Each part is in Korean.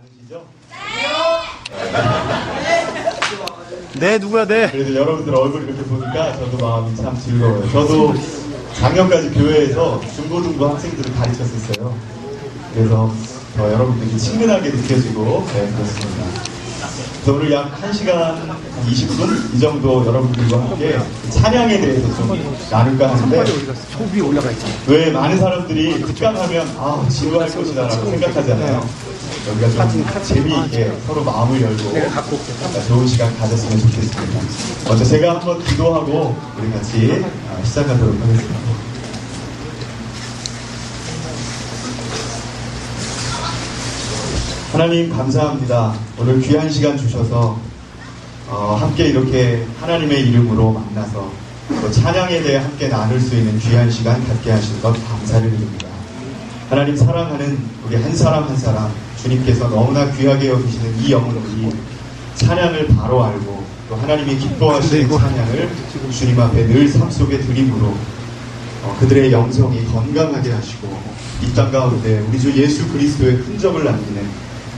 많으시죠? 네, 누구야, 네. 그래도 여러분들 얼굴 이렇게 보니까 저도 마음이 참 즐거워요. 저도 작년까지 교회에서 중고등부 학생들을 가르쳤었어요. 그래서 여러분들이 친근하게 느껴지고, 네, 그렇습니다. 오늘 약 1시간 20분 이 정도 여러분들과 함께 찬양에 대해서 좀 나눌까 하는데, 저 위에 올라가 있잖아. 왜 많은 사람들이 특강하면 지루할 것이다라고 생각하잖아요. 여기가 좀 재미있게 서로 마음을 열고 좋은 시간 가졌으면 좋겠습니다. 먼저 제가 한번 기도하고 우리 같이 시작하도록 하겠습니다. 하나님 감사합니다. 오늘 귀한 시간 주셔서 함께 이렇게 하나님의 이름으로 만나서 또 찬양에 대해 함께 나눌 수 있는 귀한 시간 갖게 하신 것 감사를 드립니다. 하나님 사랑하는 우리 한 사람 한 사람 주님께서 너무나 귀하게 여기시는 이 영혼들이 찬양을 바로 알고 또 하나님이 기뻐하시는 찬양을 주님 앞에 늘 삶 속에 드림으로 그들의 영성이 건강하게 하시고 이 땅 가운데 우리 주 예수 그리스도의 흔적을 남기는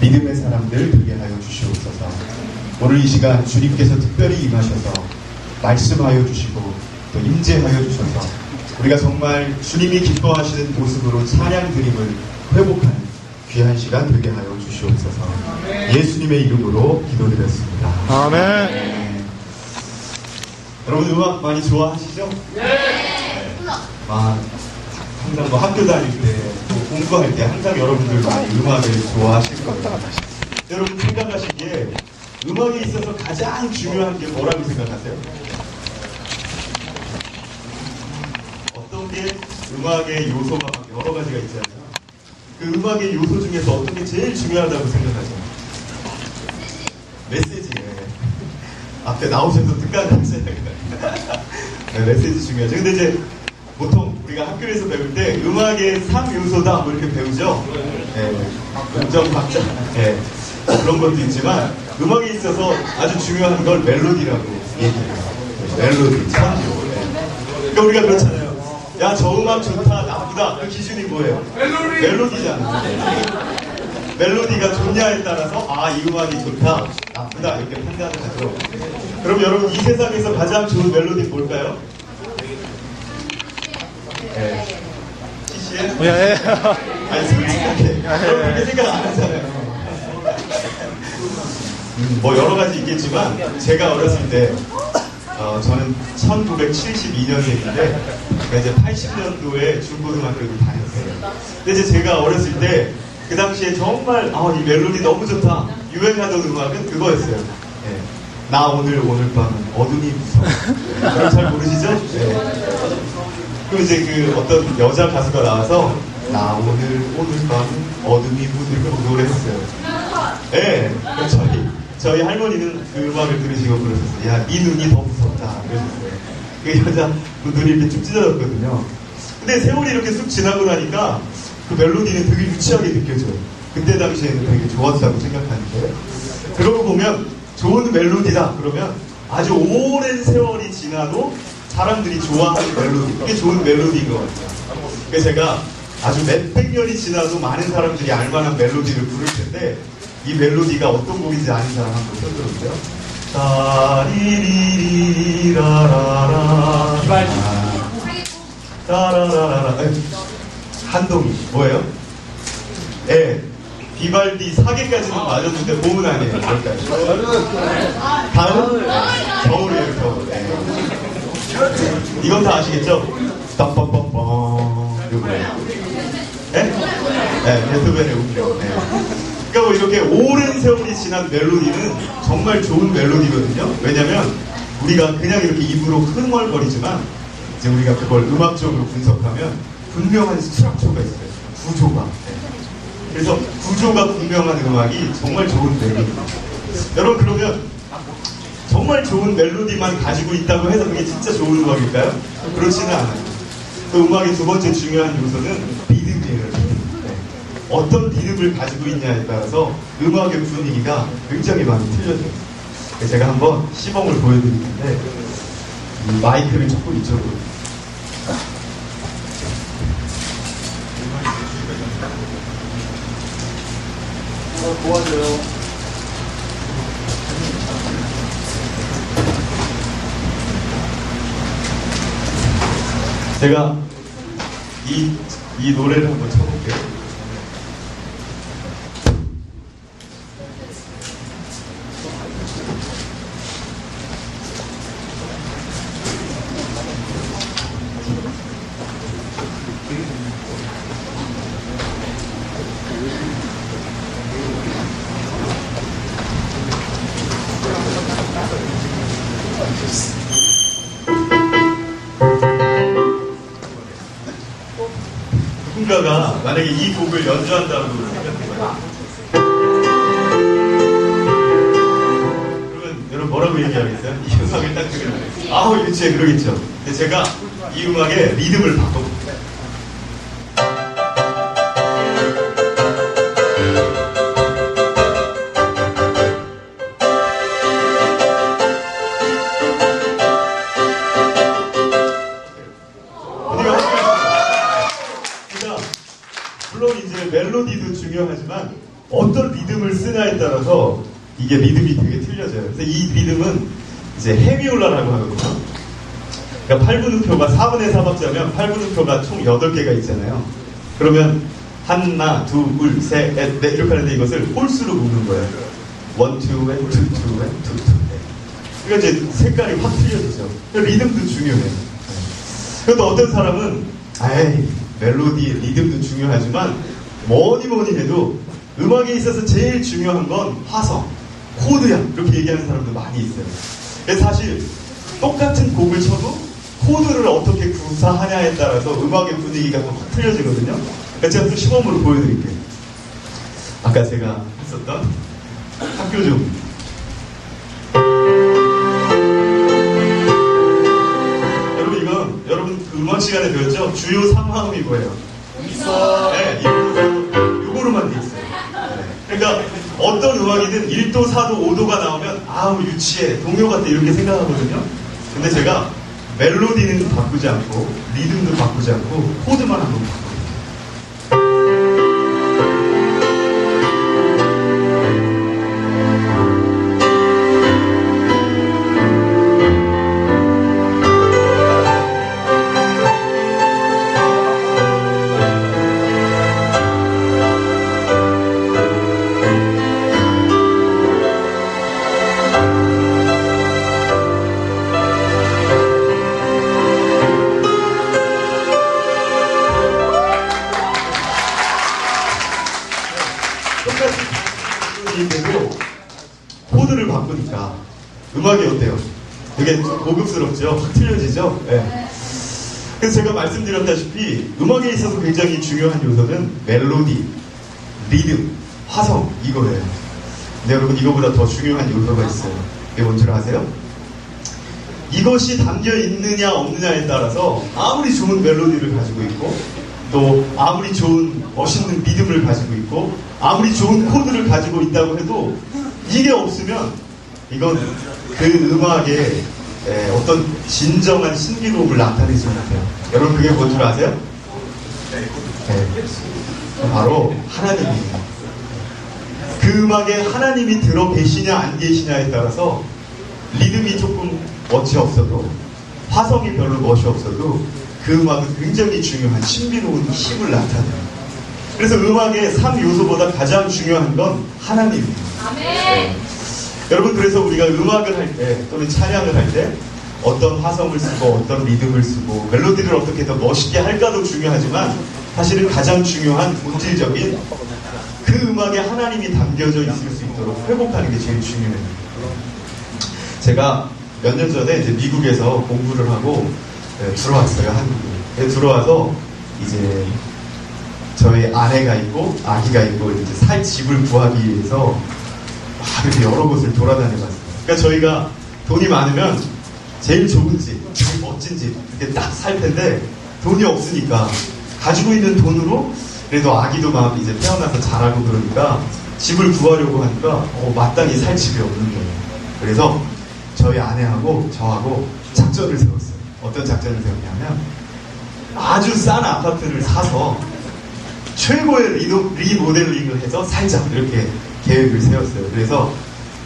믿음의 사람들 되게 하여 주시옵소서. 오늘 이 시간 주님께서 특별히 임하셔서 말씀하여 주시고 또 임재하여 주셔서 우리가 정말 주님이 기뻐하시는 모습으로 찬양 드림을 회복하는 귀한 시간 되게 하여 주시옵소서. 예수님의 이름으로 기도드렸습니다. 아멘. 네. 여러분 음악 많이 좋아하시죠? 네. 항상 학교 다닐 때, 공부할 때 항상 여러분들 많이 음악을 좋아하실 거예요. 여러분 생각하시기에 음악에 있어서 가장 중요한 게 뭐라고 생각하세요? 어떤 게 음악의 요소가 여러 가지가 있잖아요. 그 음악의 요소 중에서 어떤 게 제일 중요하다고 생각하세요? 메시지. 앞에 나오셔서 특강하세요. 네, 메시지 중요하죠. 근데 이제 보통 우리가 학교에서 배울 때 음악의 3요소다 뭐 이렇게 배우죠. 음정, 박자, 그런 것도 있지만 음악에 있어서 아주 중요한 걸 멜로디라고 얘기해요. 멜로디, 찬조. 그러니까 우리가 그렇잖아요. 야, 저 음악 좋다, 나쁘다. 그 기준이 뭐예요? 멜로디잖아. 멜로디가 좋냐에 따라서 이 음악이 좋다, 나쁘다 이렇게 판단을 하죠. 그럼 여러분 이 세상에서 가장 좋은 멜로디 뭘까요? CCM? 아니 솔직하게 여러분 그렇게 생각 안 하잖아요. 뭐 여러 가지 있겠지만 제가 어렸을 때 저는 1972년생인데 이제 80년도에 중고등학교를 다녔어요. 근데 이제 제가 어렸을 때 그 당시에 정말 이 멜로디 너무 좋다 유행하던 음악은 그거였어요. 나 오늘 밤은 어둠이 무서워. 그럼 잘 모르시죠? 그리고 이제 그 어떤 여자 가수가 나와서 나 오늘 밤은 어둠이 묻을 거고 노래했어요. 저희 할머니는 그 음악을 들으시고 그러셨어요. 야, 네 눈이 더 무섭다 그러셨어요. 그 여자 그 눈이 이렇게 쭉 찢어졌거든요. 근데 세월이 이렇게 쑥 지나고 나니까 그 멜로디는 되게 유치하게 느껴져요. 그때 당시에는 되게 좋았다고 생각하는데 그러고 보면 좋은 멜로디다 그러면 아주 오랜 세월이 지나도 사람들이 좋아하는 멜로디, 그게 좋은 멜로디인 것 같아요. 그래서 제가 아주 몇백 년이 지나도 많은 사람들이 알만한 멜로디를 부를 텐데 이 멜로디가 어떤 곡인지 아는 사람 한번 써들어보세요. 따리리리라라라 따라라라라 한동희 뭐예요? 비발디 사계까지는 맞았는데 봄은 아니에요. 뭘까요? 가을? 겨울이에요, 겨울. 이건 다 아시겠죠? 빰빰빰빰 이거 뭐예요? 베토벤의 운명. 그러니까 뭐 이렇게 오랜 세월이 지난 멜로디는 정말 좋은 멜로디거든요. 왜냐면 우리가 그냥 이렇게 입으로 흥얼거리지만 이제 우리가 그걸 음악적으로 분석하면 분명한 스트럭처가 있어요. 구조가. 그래서 구조가 분명한 음악이 정말 좋은 멜로디입니다. 여러분 그러면 정말 좋은 멜로디만 가지고 있다고 해서 그게 진짜 좋은 음악일까요? 그렇지는 않아요. 그 음악의 두 번째 중요한 요소는 리듬이에요. 어떤 리듬을 가지고 있냐에 따라서 음악의 분위기가 굉장히 많이 틀려져요. 제가 한번 시범을 보여드릴 텐데 마이크를 조금 이쪽으로 도와줘요. 제가 이 노래를 한번 쳐볼게요. 누군가가 만약에 이 곡을 연주한다고 생각해봐요. 그러면 여러분 뭐라고 얘기하겠어요? 이 음악을 딱 들으면 아우 유치해 그러겠죠. 근데 제가 이 음악의 리듬을 바꿔볼게요. 물론 이제 멜로디도 중요하지만 어떤 리듬을 쓰냐에 따라서 이게 리듬이 되게 틀려져요. 그래서 이 리듬은 이제 헤미올라라고 하거든요. 그러니까 8분음표가 4분의 4박자면 8분음표가 총 8개가 있잖아요. 그러면 하나, 둘, 셋, 넷 이렇게 하는데 이것을 홀수로 묶는 거예요. 1, 2, 1, 2, 2, 1, 2, 2. 그러니까 이제 색깔이 확 틀려지죠. 리듬도 중요해요. 그런데 어떤 사람은 멜로디, 리듬도 중요하지만 뭐니 해도 음악에 있어서 제일 중요한 건 화성, 코드야 이렇게 얘기하는 사람도 많이 있어요. 그래서 사실 똑같은 곡을 쳐도 코드를 어떻게 구사하냐에 따라서 음악의 분위기가 확 틀려지거든요. 그래서 제가 또 시범으로 보여드릴게요. 아까 제가 했었던 학교 중 여러분 그 음악 시간에 배웠죠? 주요 3화음이 뭐예요? 네, 요거로만 돼 있어요. 네. 그러니까 어떤 음악이든 1도, 4도, 5도가 나오면 아우 유치해, 동요 같아 이렇게 생각하거든요. 근데 제가 멜로디는 바꾸지 않고 리듬도 바꾸지 않고 코드만 한번 바꿔요. 되고 코드를 바꾸니까 음악이 어때요? 되게 고급스럽죠? 확 틀려지죠? 네. 그래서 제가 말씀드렸다시피 음악에 있어서 굉장히 중요한 요소는 멜로디, 리듬, 화성 이거예요. 근데 여러분 이거보다 더 중요한 요소가 있어요. 이게 뭔 줄 아세요? 이것이 담겨 있느냐 없느냐에 따라서 아무리 좋은 멜로디를 가지고 있고 또 아무리 좋은 멋있는 리듬을 가지고 있고 아무리 좋은 코드를 가지고 있다고 해도 이게 없으면 이건 그 음악의 어떤 진정한 신비로움을 나타내지 못해요. 여러분 그게 뭔 줄 아세요? 네. 바로 하나님입니다. 그 음악에 하나님이 들어 계시냐 안 계시냐에 따라서 리듬이 조금 멋이 없어도 화성이 별로 멋이 없어도 그 음악은 굉장히 중요한 신비로운 힘을 나타내요. 그래서 음악의 3요소보다 가장 중요한 건 하나님입니다. 네. 여러분 그래서 우리가 음악을 할 때 또는 찬양을 할 때 어떤 화성을 쓰고 어떤 리듬을 쓰고 멜로디를 어떻게 더 멋있게 할까도 중요하지만 사실은 가장 중요한 본질적인 그 음악에 하나님이 담겨져 있을 수 있도록 회복하는 게 제일 중요해요. 제가 몇 년 전에 이제 미국에서 공부를 하고 들어왔어요, 한국에. 들어와서 이제 저희 아내가 있고 아기가 있고 이제 살 집을 구하기 위해서 막 이렇게 여러 곳을 돌아다녀봤어요. 그러니까 저희가 돈이 많으면 제일 좋은 집, 제일 멋진 집 이렇게 딱 살 텐데 돈이 없으니까 가지고 있는 돈으로 그래도 아기도 막 이제 태어나서 자라고 그러니까 집을 구하려고 하니까 마땅히 살 집이 없는 거예요. 그래서 저희 아내하고 저하고 작전을 세웠어요. 어떤 작전을 세웠냐면 아주 싼 아파트를 사서 최고의 리모델링을 해서 살자 이렇게 계획을 세웠어요. 그래서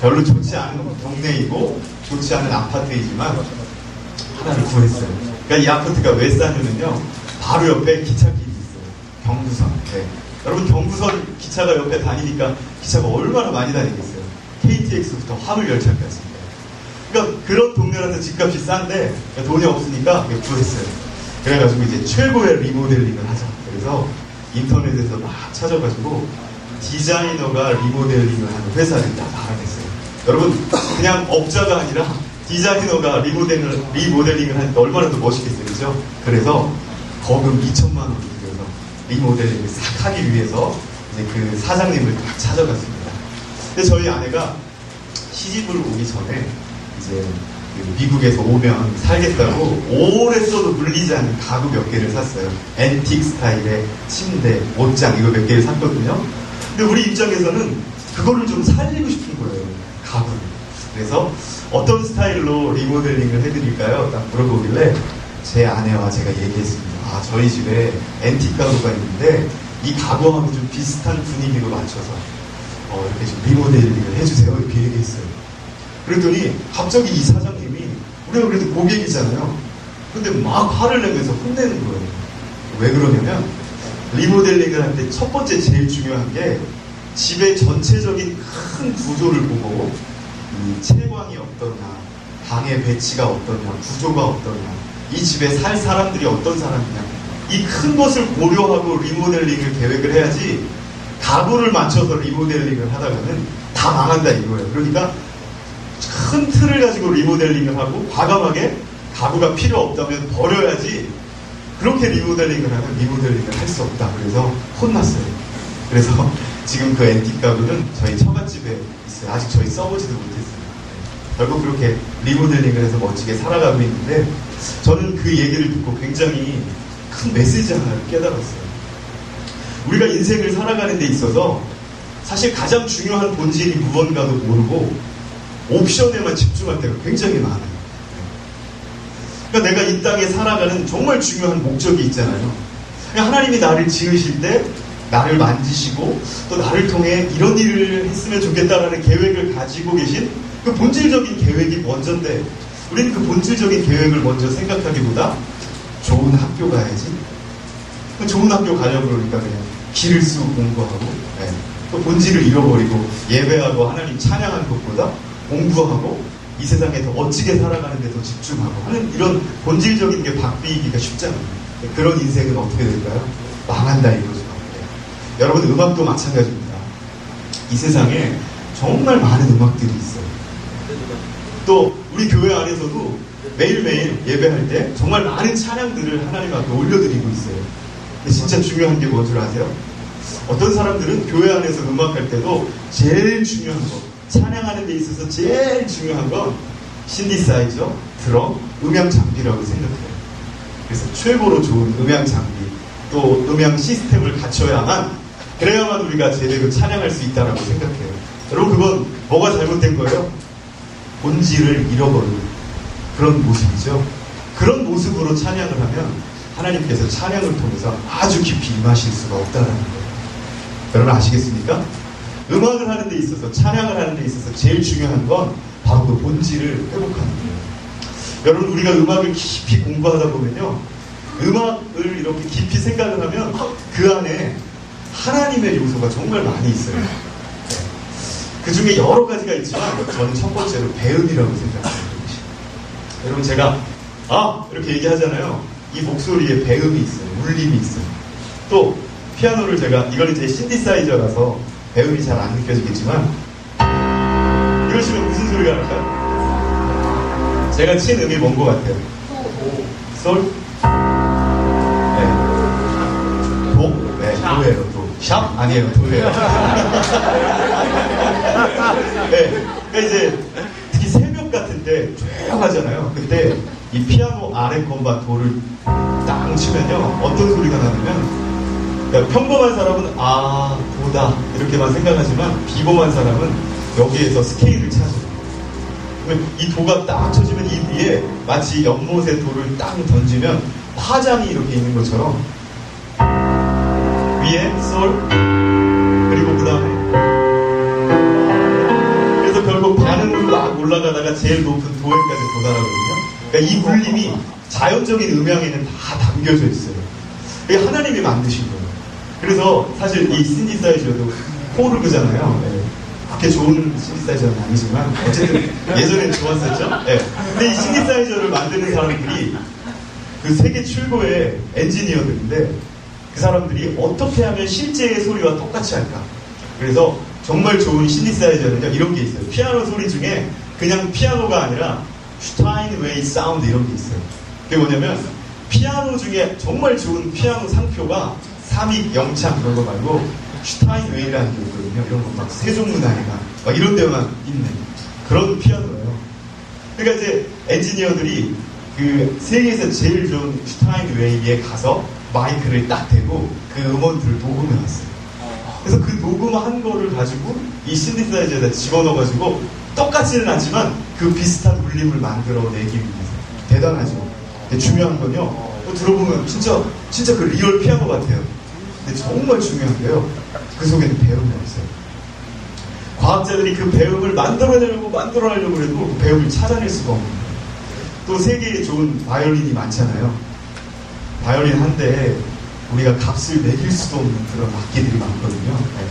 별로 좋지 않은 동네이고 좋지 않은 아파트이지만 하나를 구했어요. 그러니까 이 아파트가 왜 싸냐면요, 바로 옆에 기찻길이 있어요. 경부선. 네. 여러분, 경부선 기차가 옆에 다니니까 기차가 얼마나 많이 다니겠어요. KTX부터 화물열차까지. 그러니까 그런 동네라서 집값이 싼데 돈이 없으니까 구했어요. 그래가지고 이제 최고의 리모델링을 하자. 그래서 인터넷에서 막 찾아가지고 디자이너가 리모델링을 하는 회사를 딱 알아냈어요. 여러분, 그냥 업자가 아니라 디자이너가 리모델링을 하니까 얼마나 더 멋있겠어요. 그죠? 그래서 거금 2천만 원을 들여서 리모델링을 싹 하기 위해서 이제 그 사장님을 딱 찾아갔습니다. 근데 저희 아내가 시집을 오기 전에 이제 미국에서 오면 살겠다고 오래 써도 물리지 않는 가구 몇 개를 샀어요. 앤틱 스타일의 침대, 옷장 이거 몇 개를 샀거든요. 근데 우리 입장에서는 그거를 좀 살리고 싶은 거예요. 가구를. 그래서 어떤 스타일로 리모델링을 해드릴까요? 딱 물어보길래 제 아내와 제가 얘기했습니다. 아, 저희 집에 앤틱 가구가 있는데 이 가구하고 좀 비슷한 분위기로 맞춰서 이렇게 좀 리모델링을 해주세요. 이렇게 얘기했어요. 그랬더니 갑자기 이 사장님이, 우리가 그래도 고객이잖아요. 근데 막 화를 내면서 혼내는 거예요. 왜 그러냐면 리모델링을 할 때 첫 번째 제일 중요한 게 집의 전체적인 큰 구조를 보고 이 채광이 어떠냐, 방의 배치가 어떠냐, 구조가 어떠냐, 이 집에 살 사람들이 어떤 사람이냐, 이 큰 것을 고려하고 리모델링을 계획을 해야지 가구를 맞춰서 리모델링을 하다가는 다 망한다 이거예요. 그러니까 큰 틀을 가지고 리모델링을 하고 과감하게 가구가 필요 없다면 버려야지, 그렇게 리모델링을 하면 리모델링을 할 수 없다. 그래서 혼났어요. 그래서 지금 그 앤틱 가구는 저희 처갓집에 있어요. 아직 저희 써보지도 못했어요. 결국 그렇게 리모델링을 해서 멋지게 살아가고 있는데, 저는 그 얘기를 듣고 굉장히 큰 메시지 하나를 깨달았어요. 우리가 인생을 살아가는 데 있어서 사실 가장 중요한 본질이 무언가도 모르고 옵션에만 집중할 때가 굉장히 많아요. 그러니까 내가 이 땅에 살아가는 정말 중요한 목적이 있잖아요. 그러니까 하나님이 나를 지으실 때 나를 만지시고 또 나를 통해 이런 일을 했으면 좋겠다라는 계획을 가지고 계신 그 본질적인 계획이 먼저인데, 우리는 그 본질적인 계획을 먼저 생각하기보다 좋은 학교 가야지, 좋은 학교 가려고 그러니까 그냥 길을 쓰고 공부하고, 또 본질을 잃어버리고 예배하고 하나님 찬양하는 것보다 공부하고 이 세상에 더 멋지게 살아가는 데 더 집중하고 하는 이런 본질적인 게 바뀌기가 쉽잖아요. 그런 인생은 어떻게 될까요? 망한다 이거죠. 여러분, 음악도 마찬가지입니다. 이 세상에 정말 많은 음악들이 있어요. 또 우리 교회 안에서도 매일매일 예배할 때 정말 많은 찬양들을 하나님 앞에 올려드리고 있어요. 근데 진짜 중요한 게 뭔 줄 아세요? 어떤 사람들은 교회 안에서 음악할 때도 제일 중요한 거, 찬양하는 데 있어서 제일 중요한 건 신디사이저, 드럼, 음향 장비라고 생각해요. 그래서 최고로 좋은 음향 장비, 또 음향 시스템을 갖춰야만, 그래야만 우리가 제대로 찬양할 수 있다고 생각해요. 여러분, 그건 뭐가 잘못된 거예요? 본질을 잃어버리는 그런 모습이죠. 그런 모습으로 찬양을 하면 하나님께서 찬양을 통해서 아주 깊이 임하실 수가 없다는 거예요. 여러분 아시겠습니까? 음악을 하는 데 있어서, 찬양을 하는 데 있어서 제일 중요한 건 바로 그 본질을 회복하는 거예요. 여러분, 우리가 음악을 깊이 공부하다 보면요, 음악을 이렇게 깊이 생각을 하면 그 안에 하나님의 요소가 정말 많이 있어요. 그 중에 여러 가지가 있지만 저는 첫 번째로 배음이라고 생각해요. 여러분, 제가 이렇게 얘기하잖아요. 이 목소리에 배음이 있어요. 울림이 있어요. 또 피아노를 제가, 이건 이제 신디사이저라서 배음이 잘 안 느껴지겠지만, 이걸 치면 무슨 소리가 날까요? 제가 친 음이 뭔 것 같아요? 솔? 네. 도? 네, 도예요, 도. 샵? 아니에요, 도예요. 네, 그러니까 이제 특히 새벽 같은 때 조용하잖아요. 그때 이 피아노 아래 건반 도를 딱 치면요, 어떤 소리가 나냐면, 그러니까 평범한 사람은 도다 이렇게만 생각하지만 비범한 사람은 여기에서 스케일을 찾아요. 이 도가 딱 쳐지면 이 위에 마치 연못에 돌을 딱 던지면 화장이 이렇게 있는 것처럼 위에 솔, 그리고 그 다음에 올라가다가 제일 높은 도에까지 도달하거든요. 그러니까 이 울림이 자연적인 음향에는 다 담겨져 있어요. 이게 하나님이 만드신 거예요. 그래서 사실 이 신디사이저도 코르그잖아요. 네. 그렇게 좋은 신디사이저는 아니지만 어쨌든 예전엔 좋았었죠. 네. 근데 이 신디사이저를 만드는 사람들이 그 세계 최고의 엔지니어들인데 그 사람들이 어떻게 하면 실제의 소리와 똑같이 할까. 그래서 정말 좋은 신디사이저는요 이런 게 있어요. 피아노 소리 중에 그냥 피아노가 아니라 슈타인웨이 사운드 이런 게 있어요. 그게 뭐냐면 피아노 중에 정말 좋은 피아노 상표가 삼익, 영창 이런 거 말고 슈타인웨이라는 게 있거든요. 이런 거 막 세종문화회관 막 이런 데만 있는 그런 피아노예요. 그러니까 이제 엔지니어들이 그 세계에서 제일 좋은 슈타인웨이에 가서 마이크를 딱 대고 그 음원들을 녹음해놨어요. 그래서 그 녹음한 거를 가지고 이 신디사이저에다 집어넣어가지고 똑같지는 않지만 그 비슷한 울림을 만들어내기 위해서 대단하죠. 근데 중요한 건요. 들어보면 진짜 그 리얼 피아노 같아요. 근데 정말 중요한 게요. 그 속에는 배음이 없어요. 과학자들이 그 배음을 만들어내려고 해도 그 배음을 찾아낼 수가 없는 거예요. 또 세계에 좋은 바이올린이 많잖아요. 바이올린 한 대에 우리가 값을 매길 수도 없는 그런 악기들이 많거든요. 네.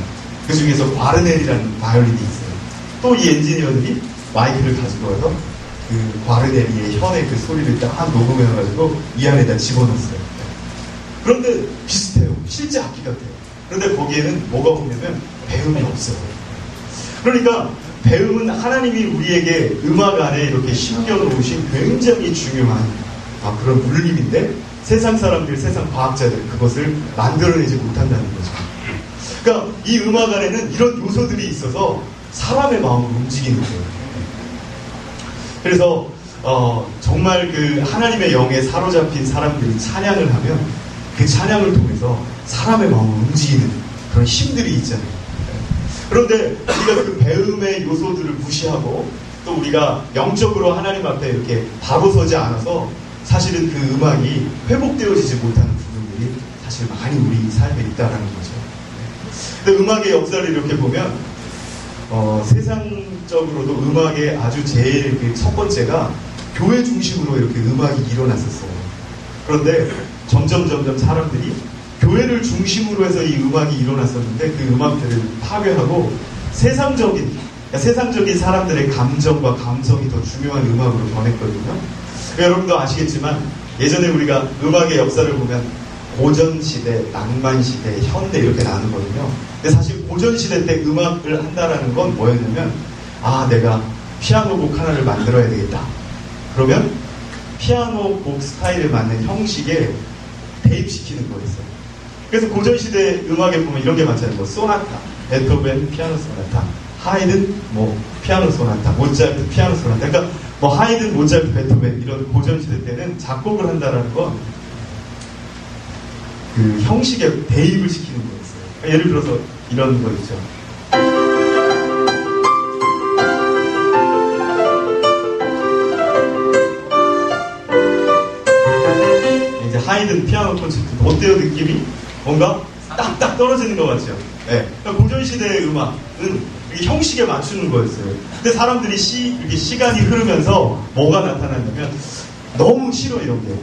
그 중에서 과르넬이라는 바이올린이 있어요. 또 이 엔지니어들이 마이크를 가지고 와서 그 과르넬이의 현의 그 소리를 딱 녹음해가지고 이 안에다 집어넣었어요. 네. 그런데 비슷해요. 실제 악기 같아요. 그런데 거기에는 뭐가 없냐면 배음이 없어요. 그러니까 배음은 하나님이 우리에게 음악 안에 이렇게 심겨놓으신 굉장히 중요한 그런 울림인데 세상 사람들, 세상 과학자들 그것을 만들어내지 못한다는 거죠. 그러니까 이 음악 안에는 이런 요소들이 있어서 사람의 마음을 움직이는 거예요. 그래서 정말 그 하나님의 영에 사로잡힌 사람들이 찬양을 하면 그 찬양을 통해서 사람의 마음을 움직이는 그런 힘들이 있잖아요. 그런데 우리가 그 배음의 요소들을 무시하고 또 우리가 영적으로 하나님 앞에 이렇게 바로 서지 않아서 사실은 그 음악이 회복되어지지 못하는 부분들이 사실 많이 우리 삶에 있다라는 거죠. 근데 음악의 역사를 이렇게 보면 세상적으로도 음악의 아주 제일 그 첫 번째가 교회 중심으로 이렇게 음악이 일어났었어요. 그런데 점점 사람들이 교회를 중심으로 해서 이 음악이 일어났었는데 그 음악들을 파괴하고 세상적인 사람들의 감정과 감성이 더 중요한 음악으로 변했거든요. 여러분도 아시겠지만 예전에 우리가 음악의 역사를 보면 고전시대, 낭만시대, 현대 이렇게 나누거든요. 근데 사실 고전시대 때 음악을 한다라는 건 뭐였냐면 내가 피아노 곡 하나를 만들어야 되겠다. 그러면 피아노 곡 스타일에 맞는 형식에 대입시키는 거였어요. 그래서 고전시대 음악에 보면 이런 게 많잖아요. 뭐 소나타, 베토벤 피아노 소나타, 하이든 피아노 소나타, 모차르트 피아노 소나타. 그러니까 하이든, 모차르트, 베토벤 이런 고전시대 때는 작곡을 한다라는 건 그 형식에 대입을 시키는 거였어요. 그러니까 예를 들어서 이런 거 있죠. 이제 하이든 피아노 콘서트 어때요 느낌이? 뭔가 딱딱 떨어지는 것 같죠. 네. 그러니까 고전시대의 음악은 형식에 맞추는 거였어요. 근데 사람들이 이렇게 시간이 흐르면서 뭐가 나타났냐면 너무 싫어 이런 게.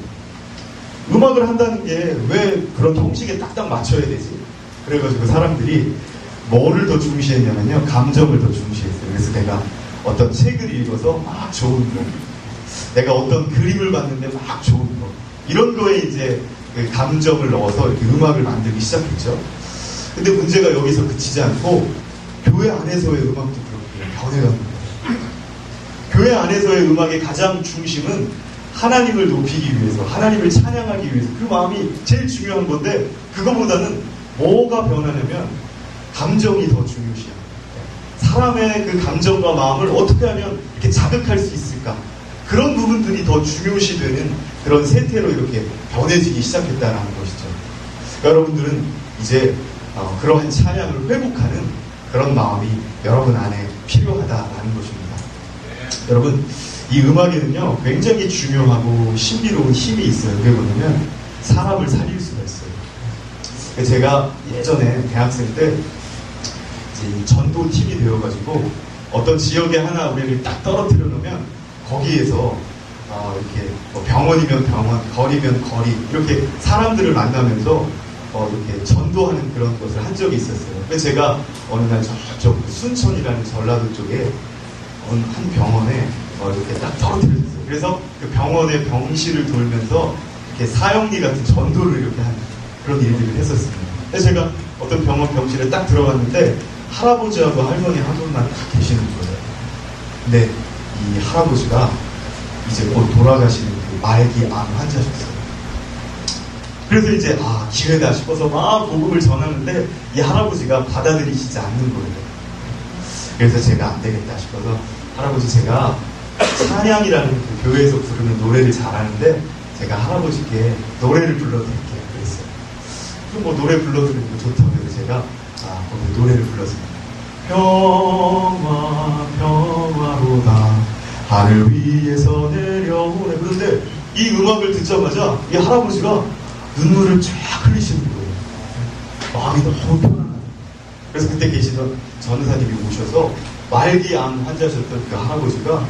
음악을 한다는 게 왜 그런 형식에 딱딱 맞춰야 되지? 그래가지고 사람들이 뭐를 더 중시했냐면요. 감정을 더 중시했어요. 그래서 내가 어떤 책을 읽어서 막 좋은 거, 내가 어떤 그림을 봤는데 막 좋은 거, 이런 거에 이제 그 감정을 넣어서 이렇게 음악을 만들기 시작했죠. 근데 문제가 여기서 그치지 않고 교회 안에서의 음악도 그렇게 변해가는 거예요. 교회 안에서의 음악의 가장 중심은 하나님을 높이기 위해서, 하나님을 찬양하기 위해서 그 마음이 제일 중요한 건데 그거보다는 뭐가 변하냐면 감정이 더 중요시해요. 사람의 그 감정과 마음을 어떻게 하면 이렇게 자극할 수 있을까? 그런 부분들이 더 중요시 되는 그런 세태로 이렇게 변해지기 시작했다는 것이죠. 그러니까 여러분들은 이제 그러한 찬양을 회복하는 그런 마음이 여러분 안에 필요하다라는 것입니다. 여러분, 이 음악에는요 굉장히 중요하고 신비로운 힘이 있어요. 그게 뭐냐면 사람을 살릴 수가 있어요. 제가 예전에 대학생 때 이제 전도팀이 되어가지고 어떤 지역에 하나 우리를 딱 떨어뜨려 놓으면 거기에서 이렇게 뭐 병원이면 병원, 거리면 거리 이렇게 사람들을 만나면서 이렇게 전도하는 그런 것을 한 적이 있었어요. 그래서 제가 어느 날 저쪽 순천이라는 전라도 쪽에 한 병원에 이렇게 딱 떨어뜨렸어요. 그래서 그 병원의 병실을 돌면서 이렇게 사형리 같은 전도를 이렇게 하는 그런 일들을 했었습니다. 그래서 제가 어떤 병원 병실에 딱 들어갔는데 할아버지하고 할머니 한 분만 딱 계시는 거예요. 근데 이 할아버지가 이제 곧 돌아가시는 그 말기 암 환자셨어요. 그래서 이제 기회다 싶어서 막 복음을 전하는데 이 할아버지가 받아들이시지 않는 거예요. 그래서 제가 안 되겠다 싶어서 할아버지 제가 찬양이라는 그 교회에서 부르는 노래를 잘하는데 제가 할아버지께 노래를 불러드릴게요. 그랬어요. 그럼 뭐 노래 불러드리는 거 좋다고 해서 제가 거기 노래를 불렀습니다. 평화 평화로다 하늘 위에서 내려오네. 그런데 이 음악을 듣자마자 이 할아버지가 눈물을 쫙 흘리시는 거예요. 마음이 너무 편안하다. 그래서 그때 계시던 전사님이 오셔서 말기암 환자셨던 그 할아버지가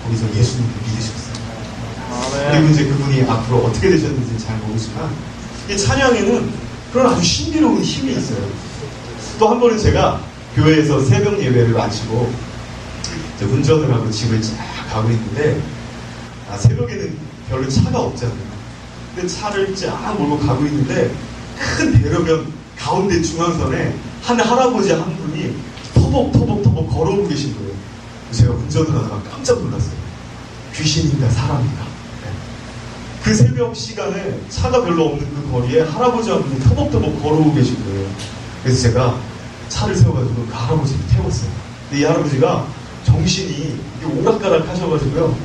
거기서 예수님을 믿으셨어요. 그리고 이제 그분이 앞으로 어떻게 되셨는지 잘 모르지만 이 찬양에는 그런 아주 신비로운 힘이 있어요. 또 한 번은 제가 교회에서 새벽 예배를 마치고 이제 운전을 하고 집을 쫙 가고 있는데 새벽에는 별로 차가 없잖아요. 근데 차를 쫙 몰고 가고 있는데 큰 대로변 가운데 중앙선에 한 할아버지 한 분이 터벅터벅 걸어오고 계신 거예요. 제가 운전을 하다가 깜짝 놀랐어요. 귀신인가 사람인가. 그 새벽 시간에 차가 별로 없는 그 거리에 할아버지 한 분이 터벅터벅 걸어오고 계신 거예요. 그래서 제가 차를 세워가지고 그 할아버지를 태웠어요. 근데 이 할아버지가 정신이 오락가락 하셔가지고요.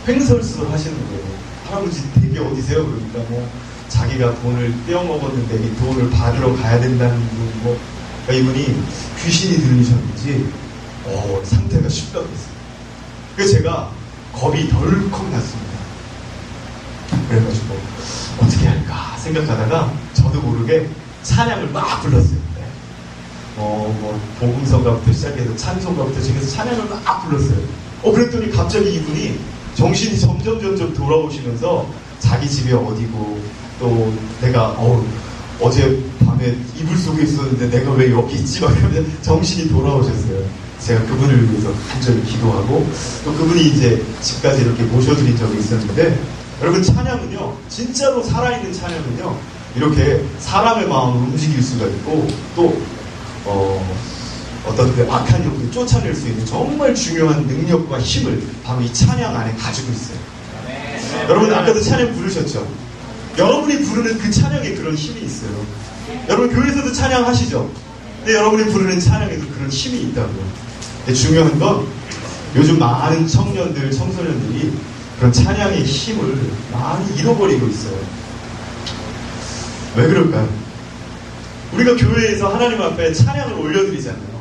횡설수설 하시는 거예요. 할아버지 댁이 어디세요? 그러니까 뭐 자기가 돈을 떼어먹었는데 이 돈을 받으러 가야 된다는 분 뭐 그러니까 이분이 귀신이 들리셨는지 상태가 심각했어요. 그래서 제가 겁이 덜컥 났습니다. 그래가지고 어떻게 할까 생각하다가 저도 모르게 찬양을 막 불렀어요. 뭐 복음성가부터 시작해서 찬송가부터 시작해서 찬양을 막 불렀어요. 그랬더니 갑자기 이분이 정신이 점점 돌아오시면서 자기 집이 어디고 또 내가 어제 밤에 이불 속에 있었는데 내가 왜 여기 있지? 막 이러면 정신이 돌아오셨어요. 제가 그분을 위해서 간절히 기도하고 또 그분이 이제 집까지 이렇게 모셔드린 적이 있었는데 여러분 찬양은요 진짜로 살아있는 찬양은요 이렇게 사람의 마음을 움직일 수가 있고 또 어떤 그 악한 영을 쫓아낼 수 있는 정말 중요한 능력과 힘을 바로 이 찬양 안에 가지고 있어요. 여러분 아까도 찬양 부르셨죠? 여러분이 부르는 그 찬양에 그런 힘이 있어요. 여러분 교회에서도 찬양하시죠? 근데 여러분이 부르는 찬양에도 그런 힘이 있다고요. 근데 중요한 건 요즘 많은 청년들, 청소년들이 그런 찬양의 힘을 많이 잃어버리고 있어요. 왜 그럴까요? 우리가 교회에서 하나님 앞에 찬양을 올려드리잖아요.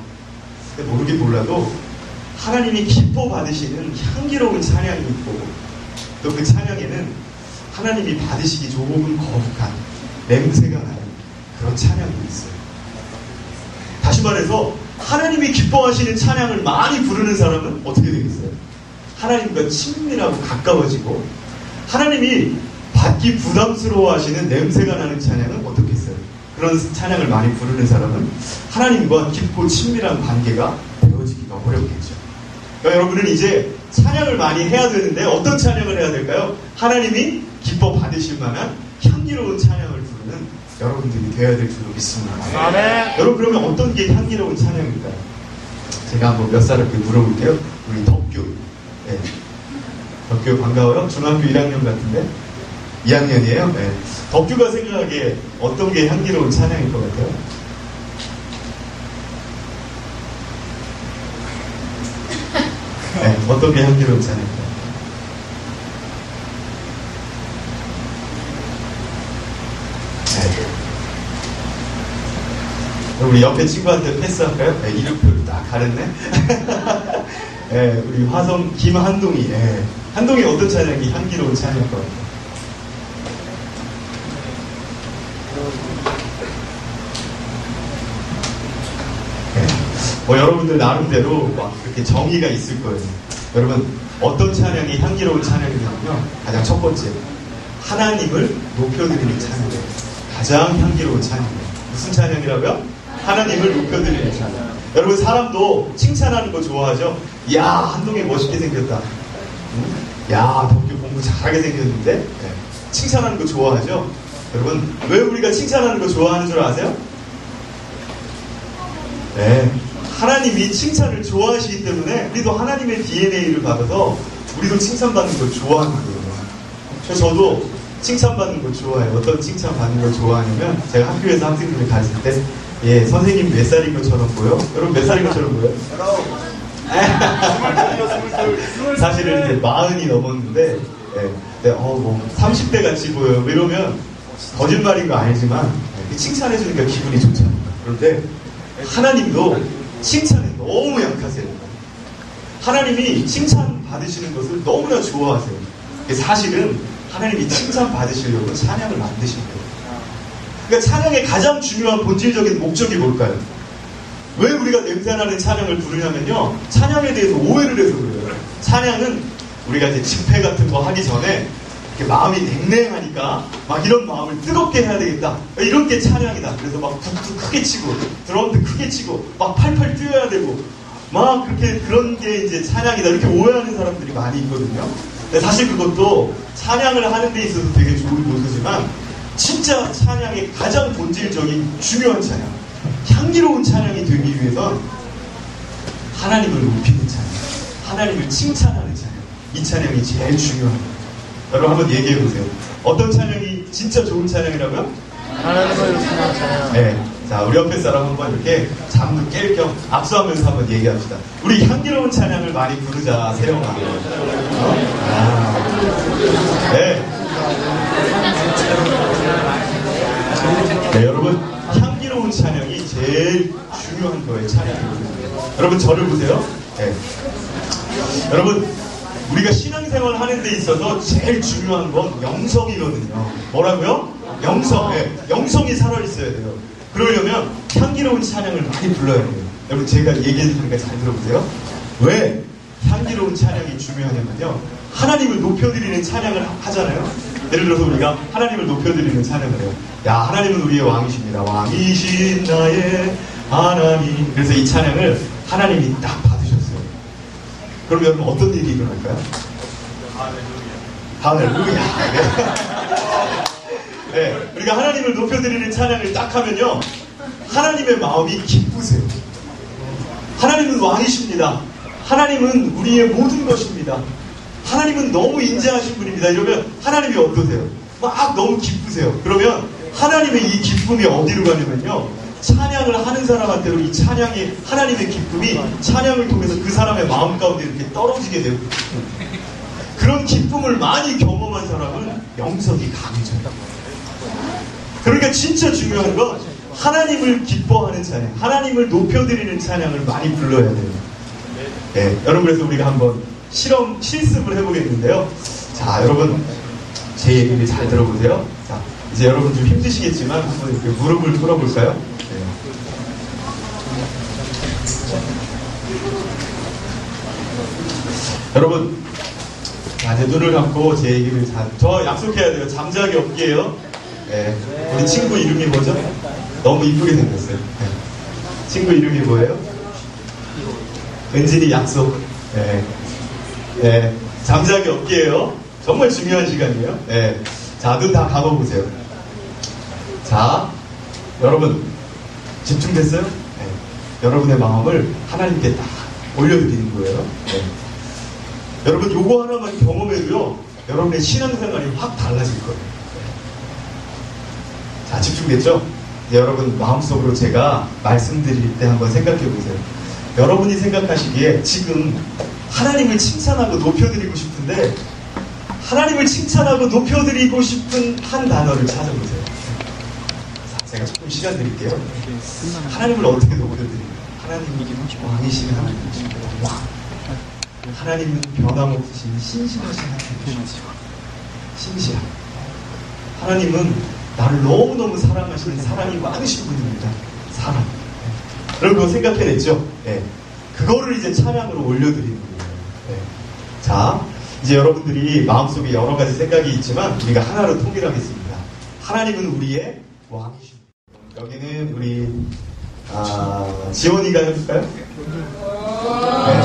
근데 모르긴 몰라도 하나님이 기뻐 받으시는 향기로운 찬양이 있고 또 그 찬양에는 하나님이 받으시기 조금 거룩한 냄새가 나는 그런 찬양이 있어요. 다시 말해서 하나님이 기뻐하시는 찬양을 많이 부르는 사람은 어떻게 되겠어요? 하나님과 친밀하고 가까워지고 하나님이 받기 부담스러워하시는 냄새가 나는 찬양은 어떻겠어요? 그런 찬양을 많이 부르는 사람은 하나님과 깊고 친밀한 관계가 되어지기가 어렵겠죠. 그러니까 여러분은 이제 찬양을 많이 해야 되는데 어떤 찬양을 해야 될까요? 하나님이 기뻐 받으실 만한 향기로운 찬양을 부르는 여러분들이 되어야 될 줄로 믿습니다. 아멘. 여러분 그러면 어떤 게 향기로운 찬양일까요? 제가 한번 몇 사람께 물어볼게요. 우리 덕규. 네. 덕규 반가워요? 중학교 1학년 같은데? 2학년이에요? 네. 덕규가 생각하기에 어떤 게 향기로운 찬양일 것 같아요? 네, 어떤 게 향기로운 찬양일까요? 네. 우리 옆에 친구한테 패스할까요? 네, 이름표를 딱 가렸네? 네, 우리 화성 김한동이. 네. 한동이 어떤 찬양이 향기로운 찬양일 것 같아요? 뭐 여러분들 나름대로 막 그렇게 정의가 있을 거예요. 여러분 어떤 찬양이 향기로운 찬양이냐면요. 가장 첫 번째 하나님을 높여드리는 찬양이에요. 가장 향기로운 찬양이에요. 무슨 찬양이라고요? 하나님을 높여드리는 찬양. 여러분 사람도 칭찬하는 거 좋아하죠? 야 한동이 멋있게 생겼다. 야 덕규 공부 잘하게 생겼는데 네. 칭찬하는 거 좋아하죠? 여러분 왜 우리가 칭찬하는 거 좋아하는 줄 아세요? 네, 하나님이 칭찬을 좋아하시기 때문에 우리도 하나님의 DNA를 받아서 우리도 칭찬받는 걸 좋아하는 거예요. 그래서 저도 칭찬받는 걸 좋아해요. 어떤 칭찬받는 걸 좋아하냐면 제가 학교에서 학생들을 가르칠 때 예, 선생님 몇 살인 것처럼 보여? 여러분 몇 살인 것처럼 보여? 사실은 이제 40이 넘었는데 예, 뭐 30대 같이 보여. 이러면 거짓말인 거 알지만 칭찬해주니까 기분이 좋잖아요. 그런데 하나님도 칭찬에 너무 약하세요. 하나님이 칭찬 받으시는 것을 너무나 좋아하세요. 사실은 하나님이 칭찬 받으시려고 찬양을 만드신 거예요. 그러니까 찬양의 가장 중요한 본질적인 목적이 뭘까요? 왜 우리가 냄새나는 찬양을 부르냐면요. 찬양에 대해서 오해를 해서 그래요. 찬양은 우리가 이제 집회 같은 거 하기 전에 이렇게 마음이 냉랭하니까 막 이런 마음을 뜨겁게 해야 되겠다. 이런 게 찬양이다. 그래서 막 북도 크게 치고 드럼도 크게 치고 막 팔팔 뛰어야 되고 막 그렇게 그런 게 이제 찬양이다. 이렇게 오해하는 사람들이 많이 있거든요. 근데 사실 그것도 찬양을 하는 데 있어서 되게 좋은 요소지만 진짜 찬양의 가장 본질적인 중요한 찬양, 향기로운 찬양이 되기 위해선 하나님을 높이는 찬양, 하나님을 칭찬하는 찬양, 이 찬양이 제일 중요합니다. 여러분 한번 얘기해보세요. 어떤 찬양이 진짜 좋은 찬양이라고요? 하나님을 높이는 찬양. 네. 자, 우리 옆에 사람 한번 이렇게 잠도 깰 겸 압수하면서 한번 얘기합시다. 우리 향기로운 찬양을 많이 부르자, 세영아. 네. 네, 여러분. 향기로운 찬양이 제일 중요한 거예요, 찬양이거든요. 여러분, 저를 보세요. 네. 여러분, 우리가 신앙생활 하는 데 있어서 제일 중요한 건 영성이거든요. 뭐라고요? 영성. 네. 영성이 살아있어야 돼요. 그러려면 향기로운 찬양을 많이 불러야 돼요. 여러분 제가 얘기해 주니까 잘 들어보세요. 왜 향기로운 찬양이 중요하냐면요. 하나님을 높여드리는 찬양을 하잖아요. 예를 들어서 우리가 하나님을 높여드리는 찬양을 해요. 야 하나님은 우리의 왕이십니다. 왕이신 나의 하나님. 그래서 이 찬양을 하나님이 딱 받으셨어요. 그럼 여러분 어떤 일이 일어날까요? 할렐루야. 네, 우리가 하나님을 높여드리는 찬양을 딱 하면요. 하나님의 마음이 기쁘세요. 하나님은 왕이십니다. 하나님은 우리의 모든 것입니다. 하나님은 너무 인자하신 분입니다. 이러면 하나님이 어떠세요? 막 너무 기쁘세요. 그러면 하나님의 이 기쁨이 어디로 가냐면요. 찬양을 하는 사람한테로 이 찬양이 하나님의 기쁨이 찬양을 통해서 그 사람의 마음 가운데 이렇게 떨어지게 되고 그런 기쁨을 많이 경험한 사람은 영성이 강해져요. 그러니까 진짜 중요한 건 하나님을 기뻐하는 찬양, 하나님을 높여드리는 찬양을 많이 불러야 돼요. 네, 여러분 그래서 우리가 한번 실습을 해보겠는데요. 자, 여러분 제 얘기를 잘 들어보세요. 자, 이제 여러분 좀 힘드시겠지만 한번 이렇게 무릎을 꿇어볼까요? 네. 여러분, 자, 이제 눈을 감고 제 얘기를 저 약속해야 돼요. 잠자기 없게요. 네. 우리 친구 이름이 뭐죠? 너무 이쁘게 생겼어요. 네. 친구 이름이 뭐예요? 은진이 약속. 네. 네. 잠자기 없게요. 정말 중요한 시간이에요. 네. 자, 눈 다 감아보세요. 자, 여러분 집중됐어요? 네. 여러분의 마음을 하나님께 딱 올려드리는 거예요. 네. 여러분 요거 하나만 경험해도요. 여러분의 신앙생활이 확 달라질 거예요. 자, 집중됐죠? 이제 여러분 마음속으로 제가 말씀드릴 때 한번 생각해 보세요. 여러분이 생각하시기에 지금 하나님을 칭찬하고 높여드리고 싶은데 하나님을 칭찬하고 높여드리고 싶은 한 단어를 찾아보세요. 자, 제가 조금 시간 드릴게요. 하나님을 어떻게 높여드릴까요? 하나님이 왕이신 하나님이십니다. 왕. 하나님은 변함없으신 신실하신 하나님이십니다. 신실한. 하나님은 나를 너무너무 사랑하시는 사랑이 많으신 분입니다. 사랑. 여러분 그거 생각해냈죠? 네. 그거를 이제 찬양으로 올려드리는 거예요. 네. 자, 이제 여러분들이 마음속에 여러 가지 생각이 있지만 우리가 하나로 통일하겠습니다. 하나님은 우리의 왕이십니다. 여기는 우리 지원이가 해볼까요? 네.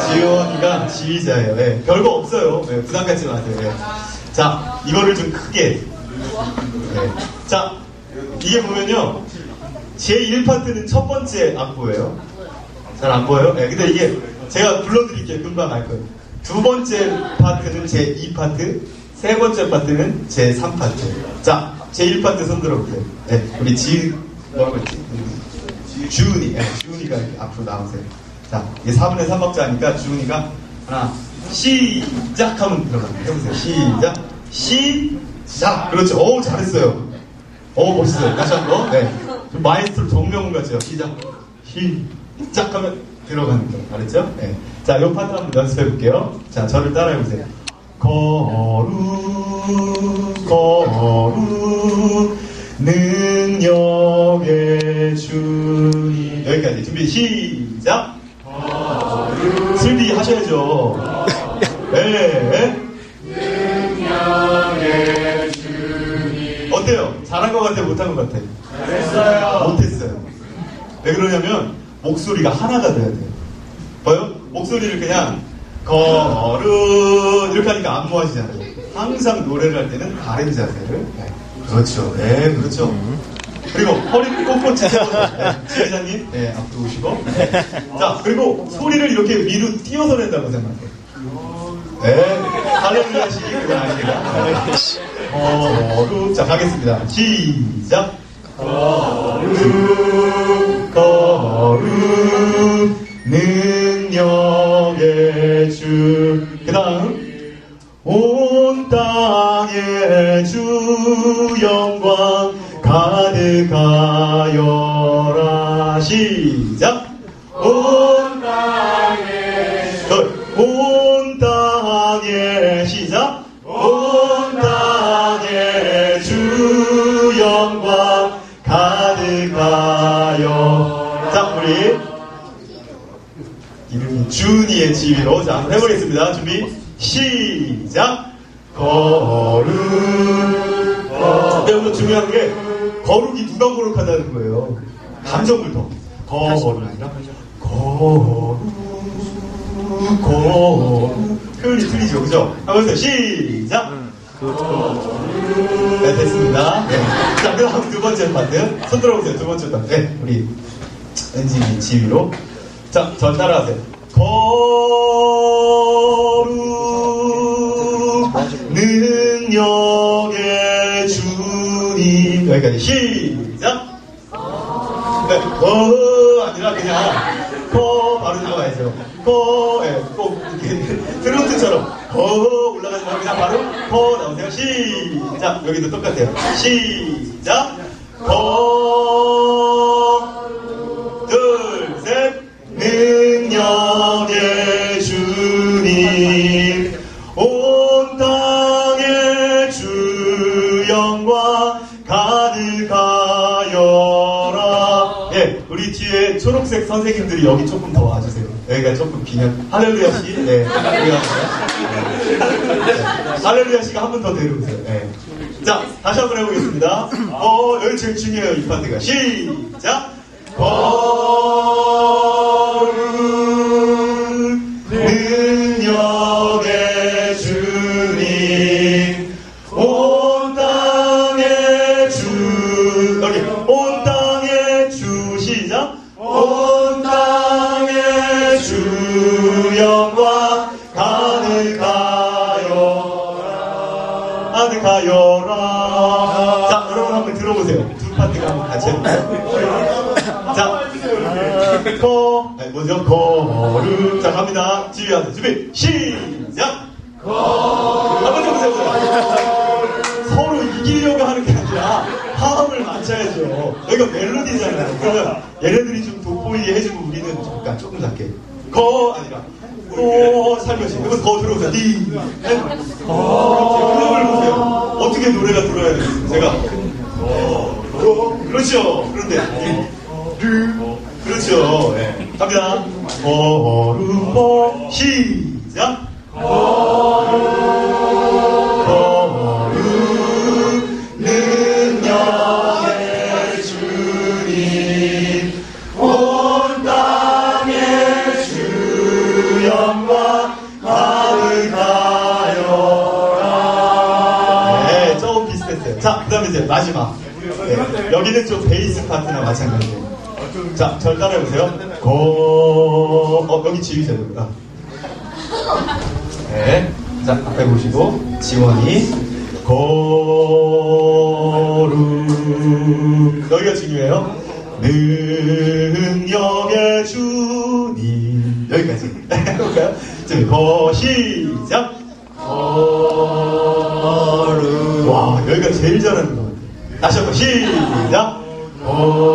지원이가 지휘자예요. 네. 별거 없어요. 네. 부담 갖지 마세요. 네. 자, 이거를 좀 크게. 네. 자, 이게 보면요. 제1파트는 첫 번째 악보예요. 잘 안 보여요? 네. 근데 이게 제가 불러드릴게요. 금방 알 거예요. 두 번째 파트는 제2파트, 세 번째 파트는 제3파트. 자, 제1파트 손 들어보세요. 네. 우리 뭐라고 했지? 주은이. 네. 주은이가 이렇게 앞으로 나오세요. 자, 이게 4분의 3박자니까 주은이가 하나, 시작 하면 들어가요. 해보세요. 시작. 시작. 그렇죠. 오, 잘했어요. 오, 멋있어요. 다시 한 번. 네. 좀 마이스트로 정명훈 같죠. 시작. 시작 하면 들어가는 거. 알았죠? 네. 자, 요 파트 한번 연습해 볼게요. 자, 저를 따라해보세요. 거룩 능력의 주님. 여기까지. 준비, 시작. 슬비 하셔야죠. 네. 능력의 주님. 어때요? 잘한 것 같아요? 못한 것 같아요? 잘했어요. 못했어요. 왜 그러냐면 목소리가 하나가 돼야 돼요. 봐요? 목소리를 그냥 거룩 이렇게 하니까 안 모아지잖아요. 항상 노래를 할 때는 바른 자세를. 네. 그렇죠. 네, 그렇죠. 그리고 허리를 꼿꼿이 세워서 네, 지회장님 네, 앞으로 오시고 네. 자, 그리고 소리를 이렇게 위로 띄어서 낸다고 생각해요. 네, 할렐루야식이 그건 아닙니다. 거룩. 자, 가겠습니다. 시작. 거룩 능력의 주. 그 다음 온 땅의 주 영광 가득하여라. 시작. 온 땅의 시작. 온 땅의 주 영광 가득하여. 자, 우리 이름이 준이의 지휘로 자, 한번 해보겠습니다. 준비 시작. 거룩. 근데 여기서 중요한 게 거룩이 누가 거룩하다는 거예요. 감정을 더. 거룩이 아니라 거룩. 표현이 틀리죠, 그죠? 한번 해보세요. 시작. 네, 됐습니다. 네. 자, 그 다음 두 번째 파트. 손 들어보세요. 두 번째 파트. 네, 우리 엔진이 지휘로. 자, 저 따라하세요. 거룩 능력의 주님. 여기까지 시작. 네, 아니라 그냥 바로 나가야죠. 예, 꼭 이렇게 트로트처럼 올라가지 말고 그냥 바로 나오세요. 시작. 여기도 똑같아요. 시작. 둘, 셋. 능력의 주님 온 땅의 주 영광 가득하여라. 예, 우리 뒤에 초록색 선생님들이 여기 조금 더 와주세요. 여기가 조금 비면 할렐루야 씨. 네, 할렐루야 씨가 한 번 더 데려오세요. 네. 자, 다시 한번 해보겠습니다. 여기 제일 중요해요. 이 파트가. 시작. 거룩 능력의 주님 온 땅의 주. 여기 온 땅의 주. 시작. 온 땅의 주 영광 가득하여라. 자, 여러분 한번 들어보세요. 두 파트가 한번 같이 해볼까요? 자, 뭐죠? 거룩. 자, 갑니다. 지휘하세요. 준비, 시작! 한번 더 보세요. 서로 이기려고 하는 게 아니라 화음을 맞춰야죠. 여기가 멜로디잖아요. 그러면 얘네들이 좀 돋보이게 해주고 우리는 잠깐 조금 작게. 아니라 살며시. 여기서 들어오세요. 그럼을 보세요. 어떻게 노래가 들어야 되는지 제가 그렇죠. 그런데 그렇죠. 네. 갑니다. 거룩 시작. 거룩 능력의 주님 온 땅에 주 영광 가득하여라. 네, 조금 비슷했어요. 자, 그 다음에 이제 마지막. 네, 여기는 좀 베이스 파트나 마찬가지예요. 자, 절 따라해보세요. 여기 지휘자입니다. 네. 자, 앞에 보시고, 지원이, 거룩. 여기가 중요해요. 능력의 주님. 여기까지. 해볼까요? 지금, 시작. 거룩. 와, 여기가 제일 잘하는 것 같아요. 다시 한번 시작. 거룩.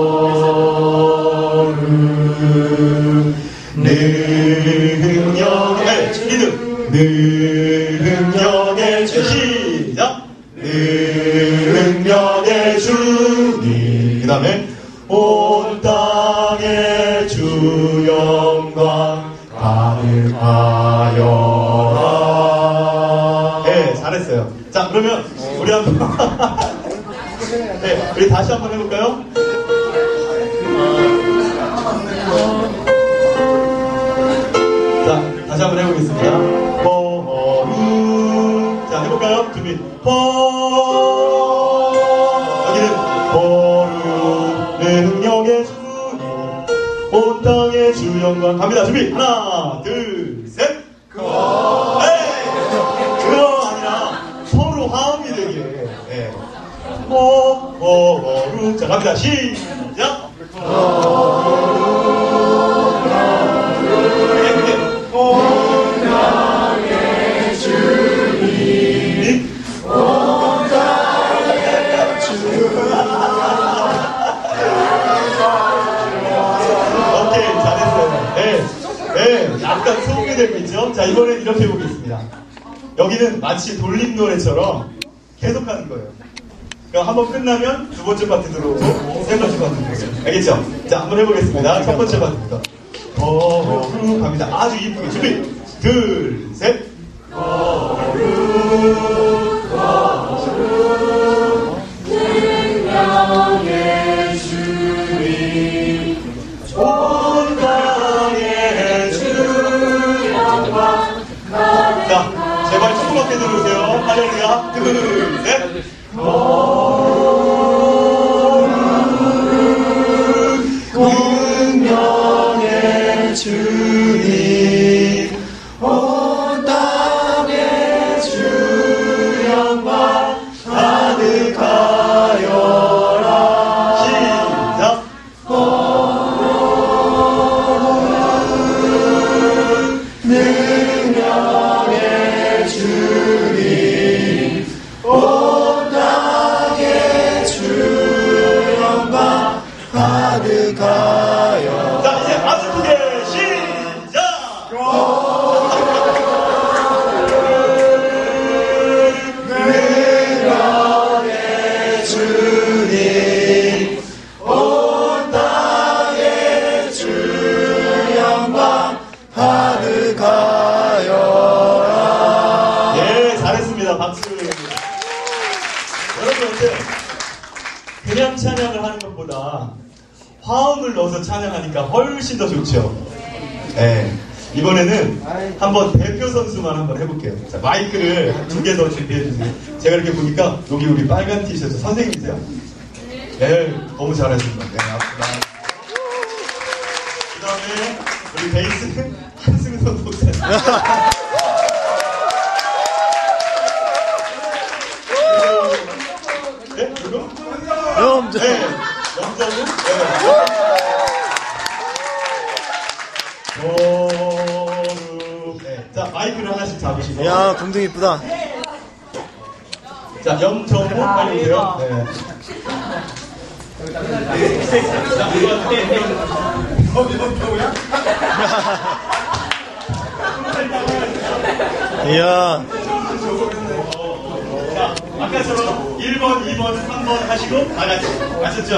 능력의 주님. 능력의 주 시작. 능력의 주님. 그 다음에 온 땅에 주 영광 가득하여라. 네, 잘했어요. 자, 그러면 우리 한번 네, 우리 다시 한번 해볼까요? 자, 다시 한번 해보겠습니다. 자, 해볼까요? 준비. 여기는 능력의 주님 온 땅의 주 영광 갑니다. 준비. 하나, 둘, 셋. 그거 아니라 서로 화음이 되게. 네. 자, 갑니다. 시작. 약간 소개되고 있죠? 자, 이번엔 이렇게 해보겠습니다. 여기는 마치 돌림 노래처럼 계속 하는 거예요. 그럼 한번 끝나면 두 번째 파트 들어오고 세 번째 파트 들어오고. 알겠죠? 자, 한번 해보겠습니다. 첫 번째 파트부터. 거룩 갑니다. 아주 이쁘게. 준비. 둘, 셋. 거룩, 거룩, 능력의 주님. 온 땅에 주 영광. 자, 제발 조금밖에 들으세요. 할렐루야. 둘, 셋. 능력의 주님 온 땅에 주 영광 가득하여라. 시작. 능력의 주님 온 땅에 주 영광 가득하여. 자, 이제 아주 크게 시작. 능력의 주님 온 땅에 주 영광 가득하여라. 예, 잘했습니다. 박수. 여러분 어때요? 그냥 찬양을 하는 것보다 화음을 넣어서 찬양하니까 훨씬 더 좋죠. 네. 이번에는 한번 대표 선수만 한번 해볼게요. 자, 마이크를 두 개 더 준비해주세요. 제가 이렇게 보니까 여기 우리 빨간 티셔츠 선생님이세요? 네, 너무 잘하십니다. 네, 앞으로. 그 다음에 우리 베이스는 한승선 목사님. 네? 누구? 염정. 네. 염정은? 네. 자, 마이크를 하나씩 잡으시고. 야, 공등 이쁘다. 자, 염정은 빨리 오세요. 네. 이야. 자, 아까처럼 1번, 2번, 3번 하시고 다 같이. 아셨죠?